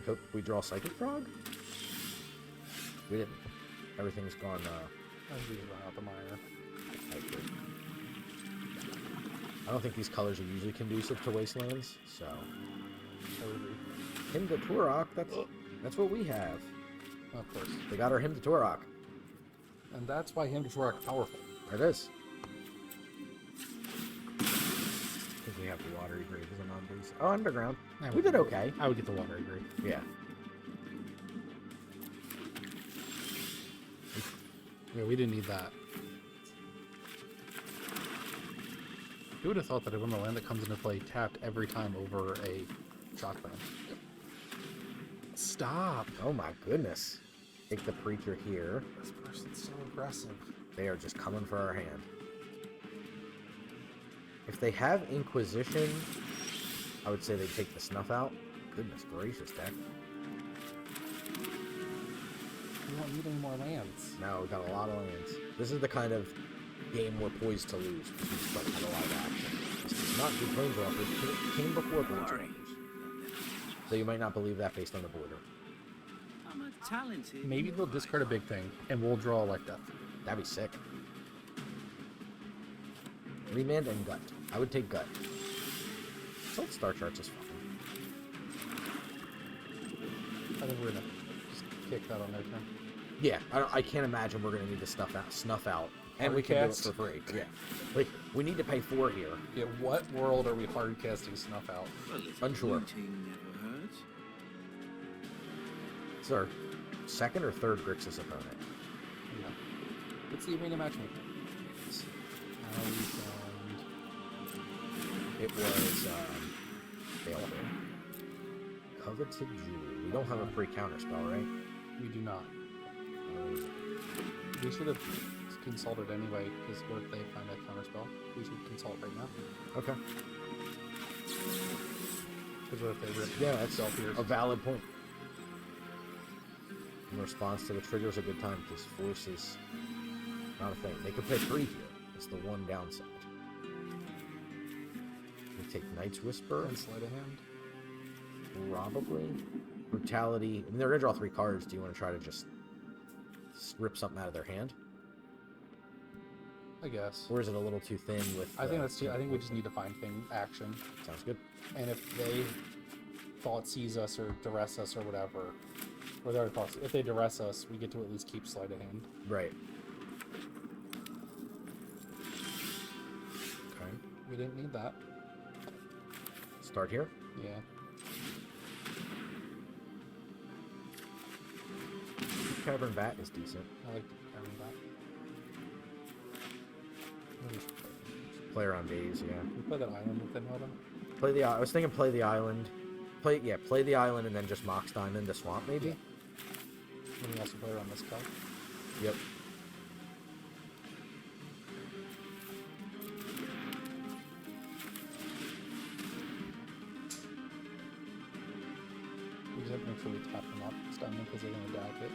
Hope we draw Psychic Frog? We didn't. Everything's gone, I think we just run out the Mire. I don't think these colors are usually conducive to wastelands, so. I would agree. Hymn to Turok, that's what we have. Of course. They got our Hymn to Turok. And that's why Hymn to Turok is powerful. There it is. I think we have the Watery Grave as a non-base. Oh, Underground. We did okay. I would get the Watery Grave. Yeah. Yeah, we didn't need that. Who would have thought that a land that comes into play tapped every time over a shotgun? Stop! Oh my goodness. Take the Preacher here. This person's so aggressive. They are just coming for our hand. If they have Inquisition, I would say they take the Snuff Out. Goodness gracious, deck. We don't need any more lands. No, we got a lot of lands. This is the kind of game we're poised to lose. We just don't have a lot of action. This does not do Planeswalkers. It came before Planeswalkers. So you might not believe that based on the border. I'm a talented. Maybe they'll discard a big thing, and we'll draw like Death. That'd be sick. Remand and Gut. I would take Gut. Salt Star Charts is fine. I think we're gonna just kick that on their turn. Yeah, I can't imagine we're gonna need to snuff out, and we can do it for free. Yeah, like we need to pay 4 here. Yeah, what world are we hard casting Snuff Out? Well, Unsure. never hurt. It's our second or third Grixis opponent. Yeah. Let's see arena matchmaking. It was failed. Coveted Jewel. We don't have a free counter spell, right? We do not. We should have consulted anyway, because what if they find a counterspell? We should consult right now. Okay. Because what if they rip That's Self-Pierce? a valid point. In response to the trigger is a good time because force is not a thing. They could play 3 here. It's the one downside. We take Knight's Whisper. And sleight of hand. Probably. Brutality. I mean, they're going to draw 3 cards. Do you want to try to just rip something out of their hand? I guess. Or is it a little too thin with... I think that's too. I think we just need to find thing action. Sounds good. And if they thought seize us or duress us or whatever, or their thoughts, if they duress us, we get to at least keep sleight of hand. Right. Okay. We didn't need that. Start here. Yeah. Cavern Bat is decent. I like having that. Player on days, yeah. We play that island with Thinwhelm. Play the. I was thinking play the island. Play the island and then just Mox Diamond the swamp maybe. Yeah. And we also play around this card. Yep. We just have to make sure we tap them up, stun them because they're going to dack it.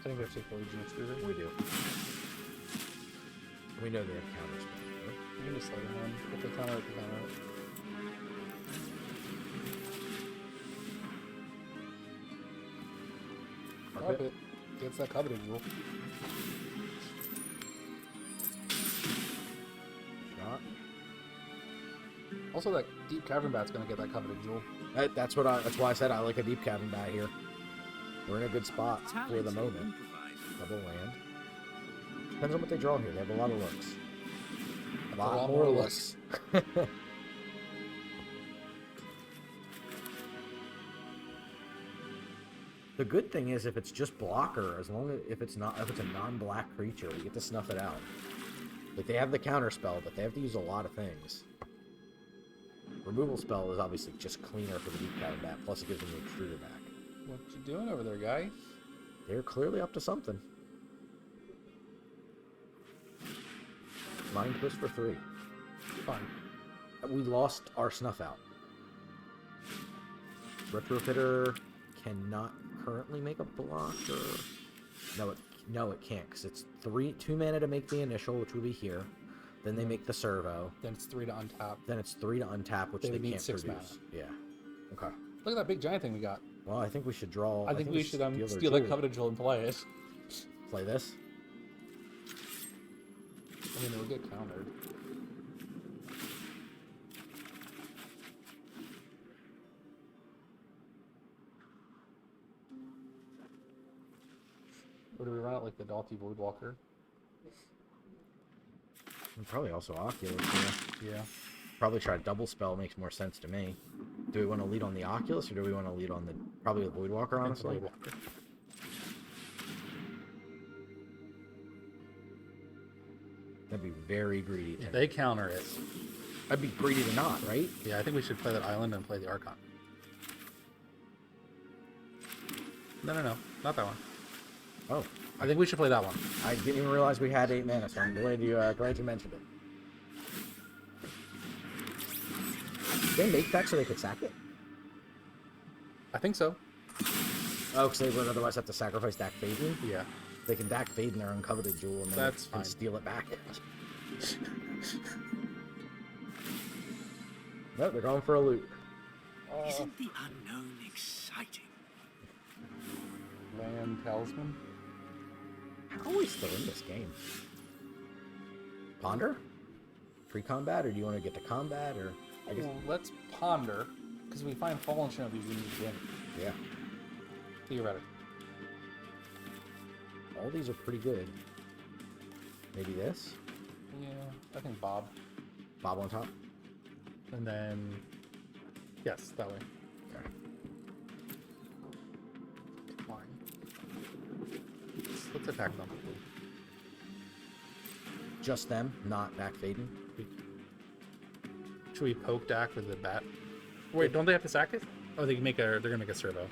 I think we have to take the Legion Extruder. We do. We know they have counters. Right? You can just slay them. If they counter it, they counter it. Carpet gets that coveted rule. Shot. Also, that deep cavern bat's gonna get that coveted jewel. That's why I said I like a deep cabin bat here. We're in a good spot for the moment. Double land. Depends on what they draw here. They have a lot of looks. A lot more looks. The good thing is if it's just blocker, as long as if it's a non-black creature, we get to snuff it out. Like they have the counter spell, but they have to use a lot of things. Removal spell is obviously just cleaner for the deep cabin bat, plus it gives them the extruder back. What you doing over there, guy? They're clearly up to something. Mind twist for 3. Fine. We lost our snuff out. Retrofitter cannot currently make a blocker. No, it can't, because it's 2 mana to make the initial, which will be here. Then they make the servo. Then it's 3 to untap. Then it's 3 to untap, which they need can't 6 produce. Yeah. Okay. Look at that big giant thing we got. Well, I think we should draw. I think we should their steal that jewel. coveted jewel and play it. Play this. I mean, it'll get countered. Or do we run it like the Dalty Voidwalker? And probably also Oculus. Yeah. Probably try double spell makes more sense to me. Do we want to lead on the Oculus or do we want to lead on probably the Voidwalker, honestly? Voidwalker. That'd be very greedy. If they counter it. I'd be greedy to not, right? Yeah, I think we should play that island and play the Archon. No, not that one. Oh, I think we should play that one. I didn't even realize we had 8 mana, so I'm glad you mentioned it. Did they make that so they could sack it? I think so. Oh, because they would otherwise have to sacrifice Dak Faden? Yeah. They can Dak Faden their uncoveted jewel and then That's they can fine. steal it back. No, they're going for a loot. Isn't the unknown exciting? Land Talisman. How are we still in this game? Ponder? Pre-combat, or do you want to get to combat, or... I guess... Well, let's ponder, because we find Fallen Shinobi, we need to win. Yeah. Theoretically. All these are pretty good. Maybe this? Yeah, I think Bob. Bob on top? And then... Yes, that way. Okay. Fine. Let's attack them. Just them, not Dak Faden? Should we poke Dak with the bat? Wait, don't they have to sack it? Oh, they're gonna make a servo.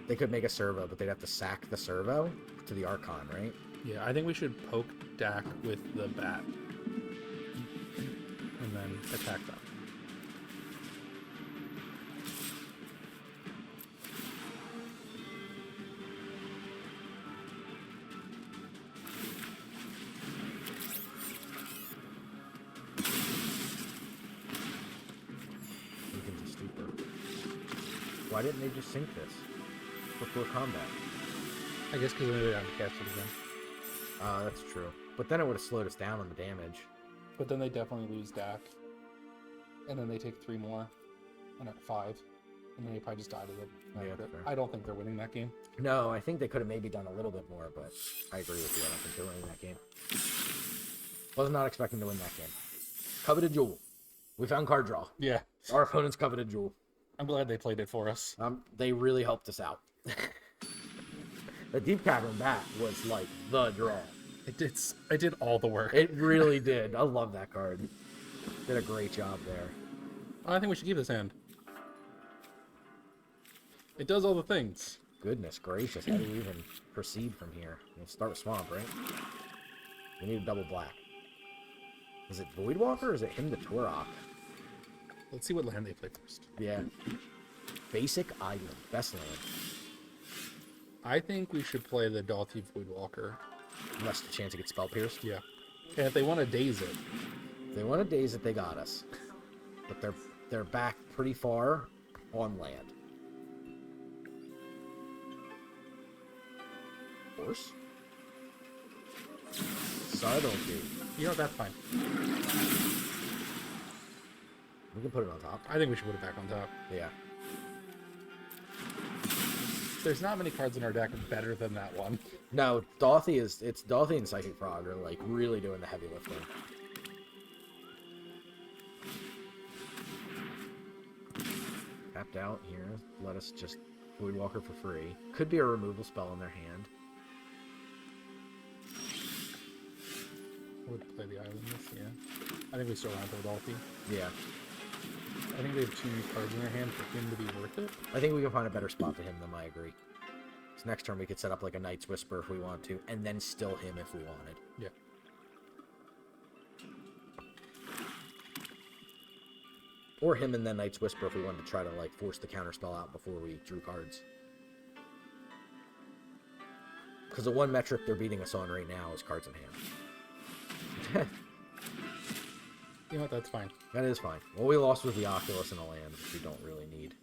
They could make a servo, but they'd have to sack the servo to the Archon, right? Yeah, I think we should poke Dak with the bat. And then attack them. We can just stupor. Why didn't they just sink this before combat? I guess because maybe I have to catch it again. That's true. But then it would have slowed us down on the damage. But then they definitely lose Dak. And then they take 3 more. And at 5. And then they probably just die to the... Yeah, fair. I don't think they're winning that game. No, I think they could have maybe done a little bit more, but I agree with you. I don't think they're winning that game. Was not expecting to win that game. Coveted Jewel. We found card draw. Yeah. Our opponent's Coveted Jewel. I'm glad they played it for us. They really helped us out. The Deep Cavern Bat was like the draw. It did all the work. It really did. I love that card. Did a great job there. I think we should keep this hand. It does all the things. Goodness gracious, how do you even proceed from here? We'll start with Swamp, right? We need a double black. Is it Voidwalker or is it him the Turok? Let's see what land they play first. Yeah. Basic Island. Best land. I think we should play the Dalthy Voidwalker. Less the chance to get spell pierced. Yeah. And if they want to daze it, If they want to daze it, they got us. But they're back pretty far on land. Horse? Subtlety. you know, that's fine. We can put it on top. I think we should put it back on top. Yeah. There's not many cards in our deck better than that one. No, Dalthy and Psychic Frog are like really doing the heavy lifting. Tapped out here. Let us just Voidwalker for free. Could be a removal spell in their hand. Would play the islands, yeah. I think we still want to play Dalthy. Yeah. I think they have 2 cards in their hand for him to be worth it. I think we can find a better spot for him than I agree. So next turn we could set up like a Night's Whisper if we want to, and then still him if we wanted. Yeah. Or him and then Night's Whisper if we wanted to try to like force the counterspell out before we drew cards. Because the one metric they're beating us on right now is cards in hand. You know what, that's fine. That is fine. What we lost was the Oculus and the land, which we don't really need.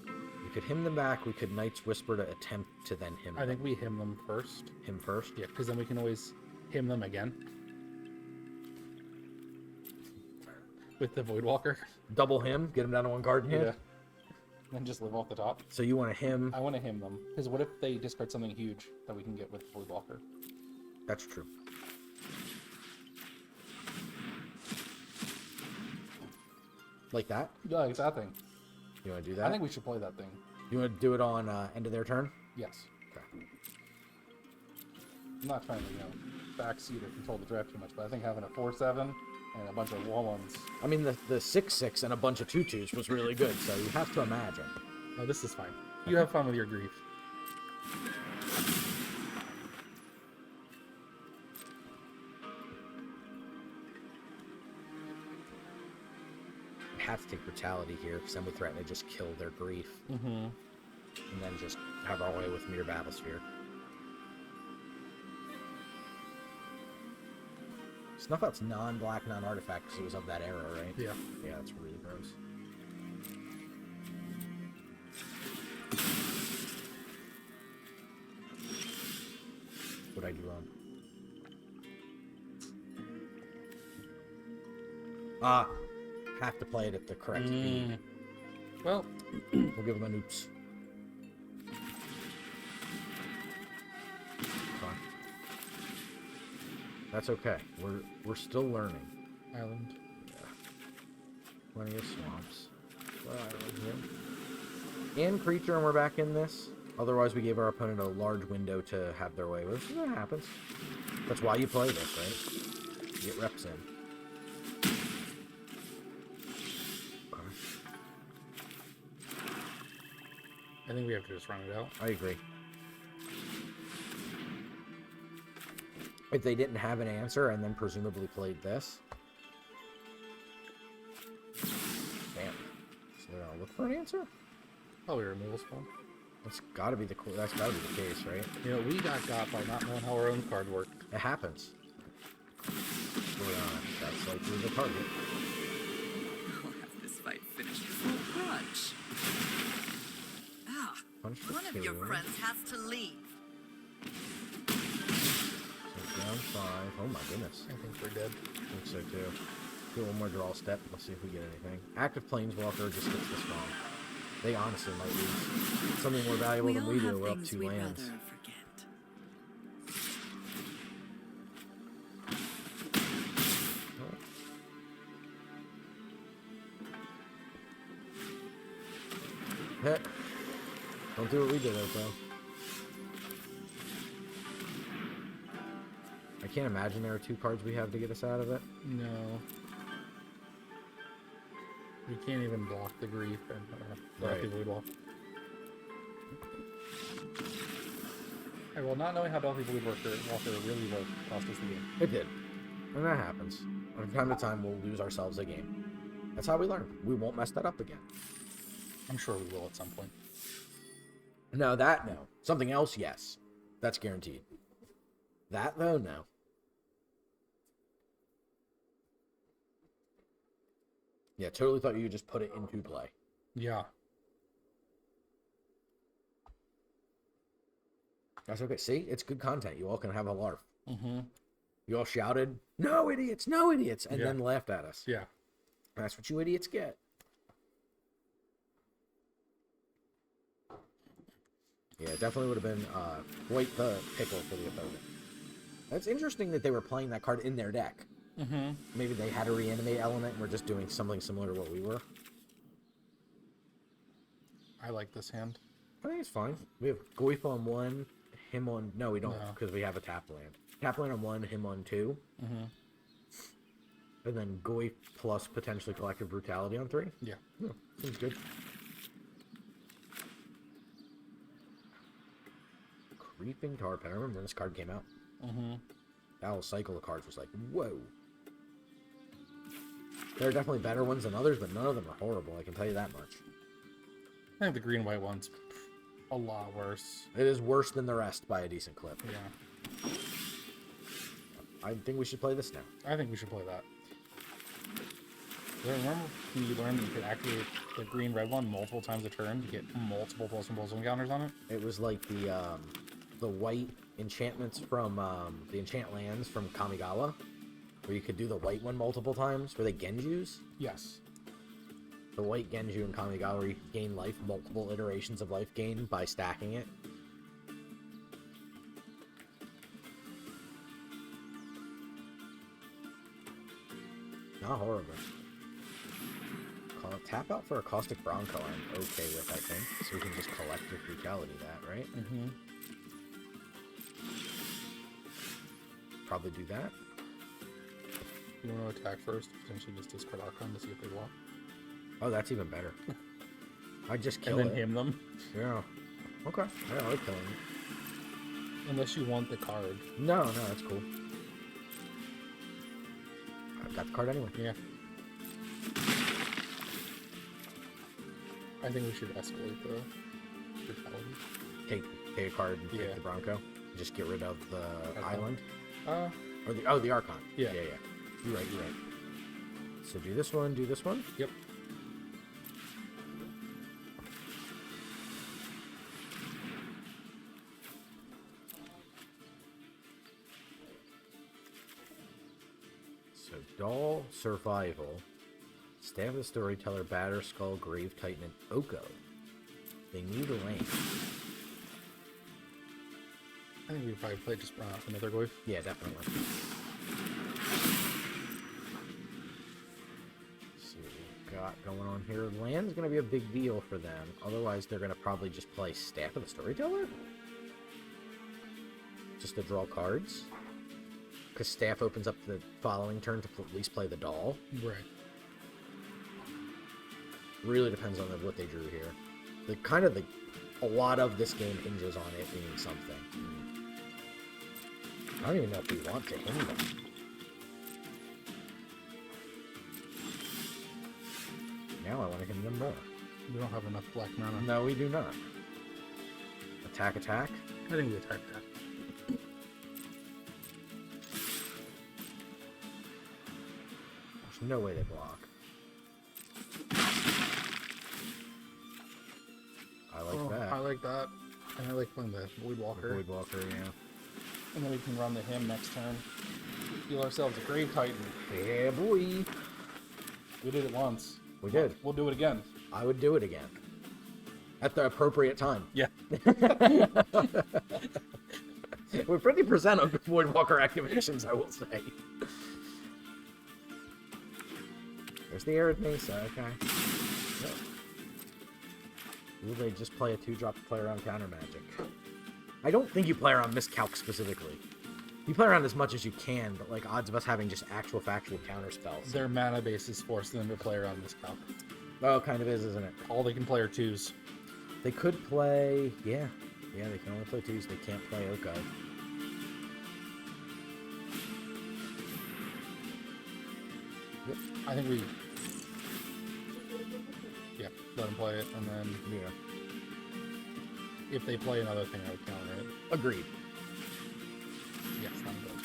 We could hymn them back. We could Night's Whisper to attempt to then hymn I think we hymn them first. him first. Yeah, because then we can always hymn them again. With the Voidwalker. Double him, get him down to 1 card in hand. Yeah. And just live off the top. So you want to hymn. I want to hymn them. Because what if they discard something huge that we can get with Voidwalker? That's true. Like that? Yeah, like that thing. You want to do that? I think we should play that thing. You want to do it on end of their turn? Yes. Okay. I'm not trying to, backseat or control the draft too much, but I think having a 4/7 and a bunch of Wallons. I mean, the 6/6 and a bunch of 2/2s was really good, so you have to imagine. No, this is fine. You have fun with your grief. We have to take Brutality here, because then we threaten to just kill their grief. Mm-hmm. And then just have our way with Mere Battlesphere. Snuff Out's non-black, non-artifact, because it was of that era, right? Yeah. Yeah, that's really gross. What'd I do wrong? Have to play it at the correct speed. Well, We'll give him an oops. Fine. That's okay. We're still learning. Island. Plenty of swamps. And creature, and we're back in this. Otherwise, we gave our opponent a large window to have their way with. That happens. That's why you play this, right? You get reps in. I think we have to just run it out. I agree. If they didn't have an answer and then presumably played this. Damn. So they're gonna look for an answer? Probably a removal spell. That's gotta be the case, right? We got by not knowing how our own card worked. It happens. That's likely the target. I'll have this fight finished before brunch. Ah, Punch for One of your two. friends has to leave. So down 5. Oh my goodness. I think we're dead. I think so too. Do one more draw step. Let's see if we get anything. Active Planeswalker just gets this wrong. They honestly might lose something more valuable than we do. We're up 2 lands. Rather forget. Heh. Don't do what we did, though. I can't imagine there are 2 cards we have to get us out of it. No. We can't even block the grief and Right. the Voidwalk. Well, not knowing how Dalthy Voidwalker really worked cost us the game. It did. And that happens. From time to time, we'll lose ourselves a game. That's how we learn. We won't mess that up again. I'm sure we will at some point. No, that, no. Something else, yes. That's guaranteed. That, though, no. Yeah, totally thought you could just put it into play. Yeah. That's okay. See? It's good content. You all can have a larf. Mm-hmm. You all shouted, "No idiots, no idiots," and then laughed at us. Yeah. That's what you idiots get. Yeah, it definitely would have been quite the pickle for the opponent. That's interesting that they were playing that card in their deck. Mm-hmm. Maybe they had a reanimate element and we're just doing something similar to what we were. I like this hand. I think it's fine. We have Goif on 1, him on... No, we don't, No. because we have a tap land. Tap land on 1, him on 2. Mm-hmm. And then Goif plus potentially Collective Brutality on 3. Yeah. Yeah, seems good. Creeping Tar Pit. I remember when this card came out. Mm-hmm. That whole cycle of cards was like, whoa. There are definitely better ones than others, but none of them are horrible, I can tell you that much. I think the green-white one's a lot worse. It is worse than the rest by a decent clip. Yeah. I think we should play this now. I think we should play that. Remember when you learned that you could activate the green-red one multiple times a turn to get multiple +1/+1 counters on it? It was like the white enchantments from the enchant lands from Kamigawa, where you could do the white one multiple times. Were they Genjus? Yes. The white Genju in Kamigawa, where you could gain life, multiple iterations of life gain by stacking it. Not horrible. Tap out for a Caustic Bronco, I'm okay with, I think. So we can just Collective Brutality that, right? Mm-hmm. Probably do that. You want to attack first, potentially just discard Archon to see if they walk. Oh, that's even better. I just kill And then it. him them. Yeah. Okay. Yeah, I like killing it. Unless you want the card. No, that's cool. I've got the card anyway. Yeah. I think we should escalate the brutality. Take a card and Yeah. take the Bronco. Just get rid of the island. Uh, Or the Archon. Yeah. Yeah. You're right. So do this one, Yep. So Doll, Survival, Staff of the Storyteller, Batter, Skull, Grave Titan, and Oko. They need a lane. I think we probably play just another Goif. Yeah, definitely. See what we've got going on here. Land's going to be a big deal for them. Otherwise, they're going to probably just play Staff of the Storyteller? Just to draw cards? Because Staff opens up the following turn to at least play the Doll. Right. Really depends on what they drew here. A lot of this game hinges on it being something. I don't even know if we want to him them. Now I want to him them more. We don't have enough black mana. No, we do not. Attack. I think we attack that. There's no way they block. I like that. I like that. And I like playing the Void Walker. Void Walker, yeah. And then we can run the him next turn. Heal ourselves a Grave Titan. Yeah, boy. We did it once. We did. We'll do it again. I would do it again. At the appropriate time. Yeah. We're pretty present on Void Walker activations, I will say. There's the Arid Mesa, okay. Yep. Will they just play a 2-drop to play around counter magic? I don't think you play around Miscalc specifically. You play around as much as you can, but like odds of us having just actual factual counter spells. Their mana base is forcing them to play around this count. Oh, kind of is, isn't it? All they can play are 2s. They could play, yeah, they can only play 2s. They can't play Oko. Yep. I think we... Yeah, let them play it, and then... Yeah. if they play another thing, I would counter it. Agreed. Yes, I'm good.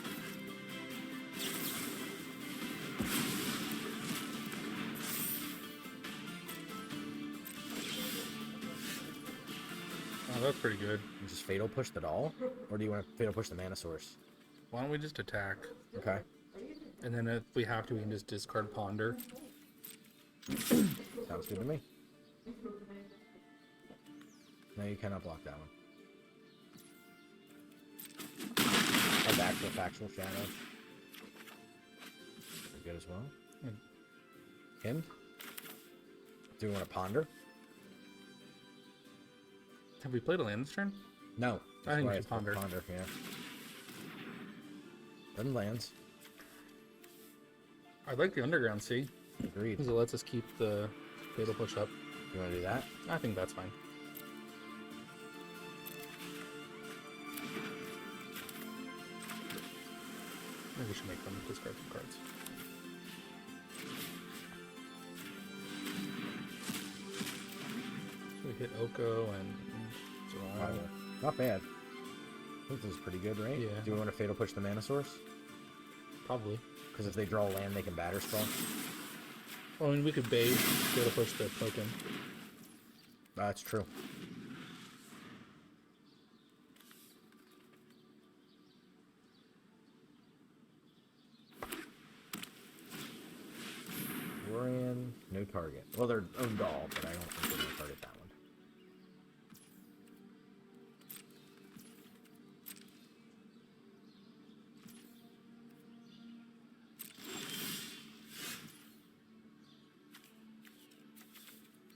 Oh, that's pretty good. You just fatal push the doll? Or do you want to fatal push the mana source? Why don't we just attack? Okay. And then if we have to, we can just discard Ponder. Sounds good to me. No, you cannot block that one. Or back to Factual Shadow. Pretty good as well. Him? Do you want to ponder? Have we played a land this turn? No. I think why we it's should ponder. Ponder, yeah. Then lands. I like the Underground Sea, Agreed. because it lets us keep the fatal push up. You want to do that? I think that's fine. Maybe we should make them discard some cards. So we hit Oko and Zorro. Not bad. I think this is pretty good, right? Yeah. Do we want to fatal push the mana source? Probably. Because if they draw land, they can batter spell. Well, I mean, we could bait, fatal push the token. That's true. We're in no target. Well, they're own doll, but I don't think they're going to target that one.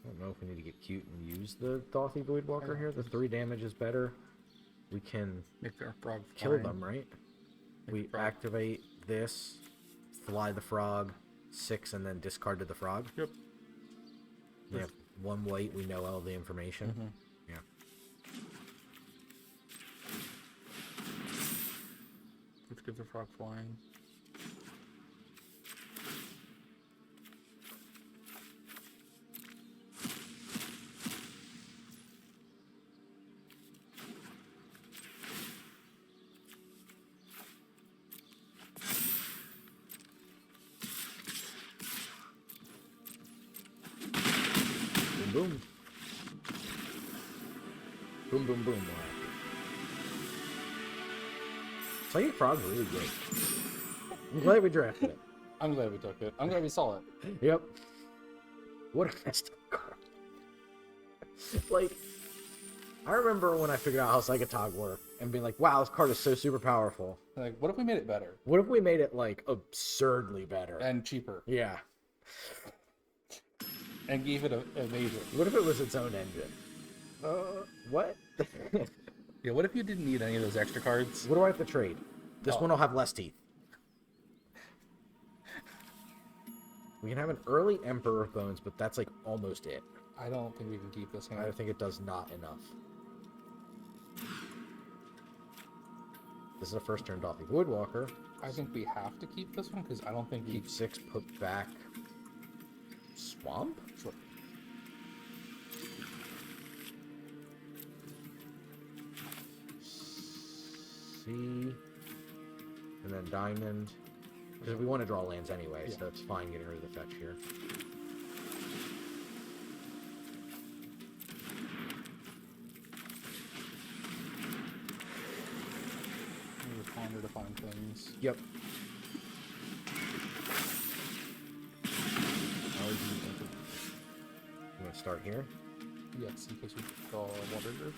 I don't know if we need to get cute and use the Thothy Voidwalker here. The 3 damage is better. We can Make their frog kill flying. them, right? We the frog. activate this, fly the frog, 6, and then discard to the frog. Yep. We have 1 white, we know all the information. Mhm. Yeah. Let's give the frog flying. Boom, boom. Boom, boom, boom. Psychic Frog's really good. I'm glad we drafted it. I'm glad we took it. I'm glad we saw it. Yep. What a messed up card. Like, I remember when I figured out how Psychotog worked and being like, wow, this card is so super powerful. Like, what if we made it better What if we made it, like, absurdly better? and cheaper Yeah. and gave it a major? What if it was its own engine? What? Yeah, what if you didn't need any of those extra cards? What do I have to trade? This Oh. one will have less teeth. We can have an early Emperor of Bones, but that's like almost it. I don't think we can keep this I hand. think it does not enough. This is a first turn Dolphy Voidwalker. I think we have to keep this one because I don't think Keep 6, put back Swamp? Sure. C. And then Diamond. Because we want to draw lands anyway, so it's fine getting rid of the fetch here. We would ponder to find things. Yep. You want to start here? Yes, in case we draw Water Earth.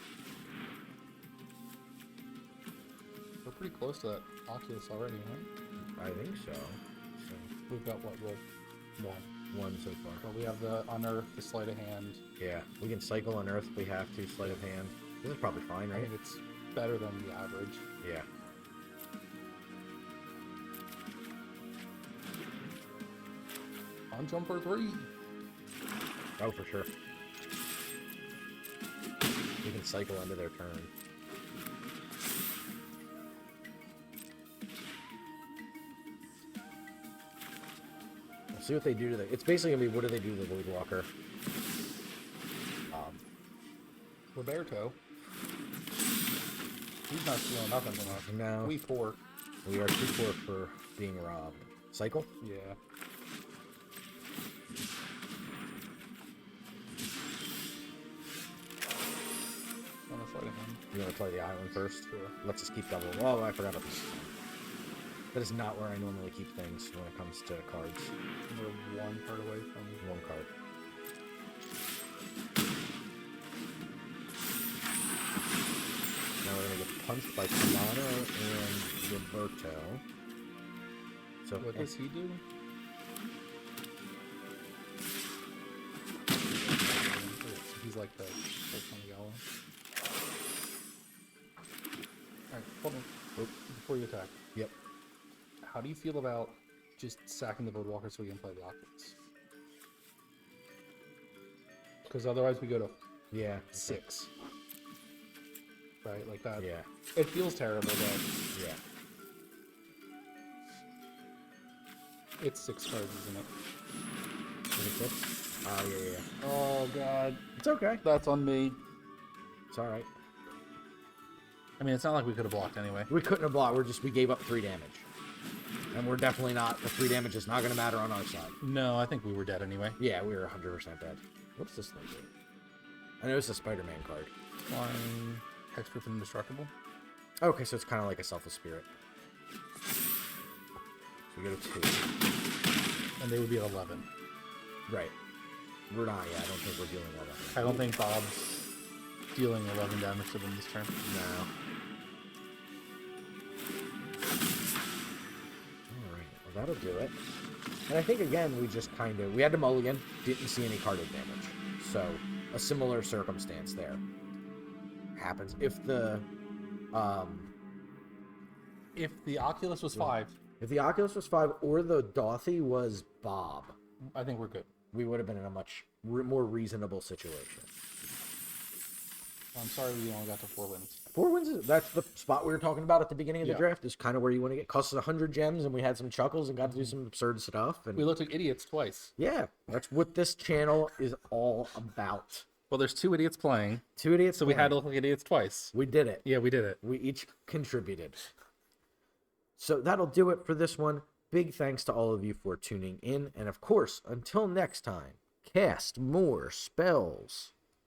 We're pretty close to that Oculus already, right? I think so. We've got what? Well, one. One so far. Well, we have the Unearth, the Sleight of Hand. Yeah, we can cycle on Earth if we have to, sleight of hand. This is probably fine, I right? think it's better than the average. Yeah. On Jumper 3. Oh, for sure. We can cycle into their turn. We'll see what they do to the... It's basically going to be what do they do to the Voidwalker. Roberto. He's not stealing nothing from us. No. We poor. We are too poor for being robbed. Cycle? Yeah. I'm gonna slide it in. You want to play the island first? Sure. Let's just keep double. Oh, I forgot about this. That is not where I normally keep things when it comes to cards. We're one card away from One card. Now we're going to get punched by Kamano and Roberto. So what does he do? He's like the first on the yellow. Alright, hold on. Before you attack. Yep. How do you feel about just sacking the Voidwalker so we can play the Oculus? Because otherwise we go to Yeah. 6. Right? Like that. Yeah. It feels terrible, but Yeah. it's 6 cards, isn't it? Is it six? Oh, yeah. Oh, God. It's okay. That's on me. It's alright. I mean, it's not like we could have blocked anyway. We couldn't have blocked. We gave up 3 damage. And we're definitely not, the 3 damage is not going to matter on our side. No, I think we were dead anyway. Yeah, we were 100% dead. What's this thing do? I know it's a Spider-Man card. Flying, hexproof and indestructible. Okay, so it's kind of like a Selfless Spirit. So we go to 2. And they would be at 11. Right. We're not, yeah, I don't think we're dealing well with I don't think Bob's dealing 11 damage to them this turn. No. Alright, well that'll do it. And I think again, we had to mulligan, didn't see any carded damage. So, a similar circumstance there. Happens. If the Oculus was 5, If the Oculus was 5 or the Dothy was Bob, I think we're good. we would have been in a much more reasonable situation. I'm sorry we only got to 4 wins. 4 wins, that's the spot we were talking about at the beginning of the Yeah. draft, is kind of where you want to get. Cost us 100 gems, and we had some chuckles and got to do some absurd stuff. And We looked like idiots twice. yeah, that's what this channel is all about. Well, there's 2 idiots playing, 2 idiots. so we had playing. to look like idiots twice. We did it. Yeah, we did it. We each contributed. So that'll do it for this one. Big thanks to all of you for tuning in. And of course, until next time, cast more spells.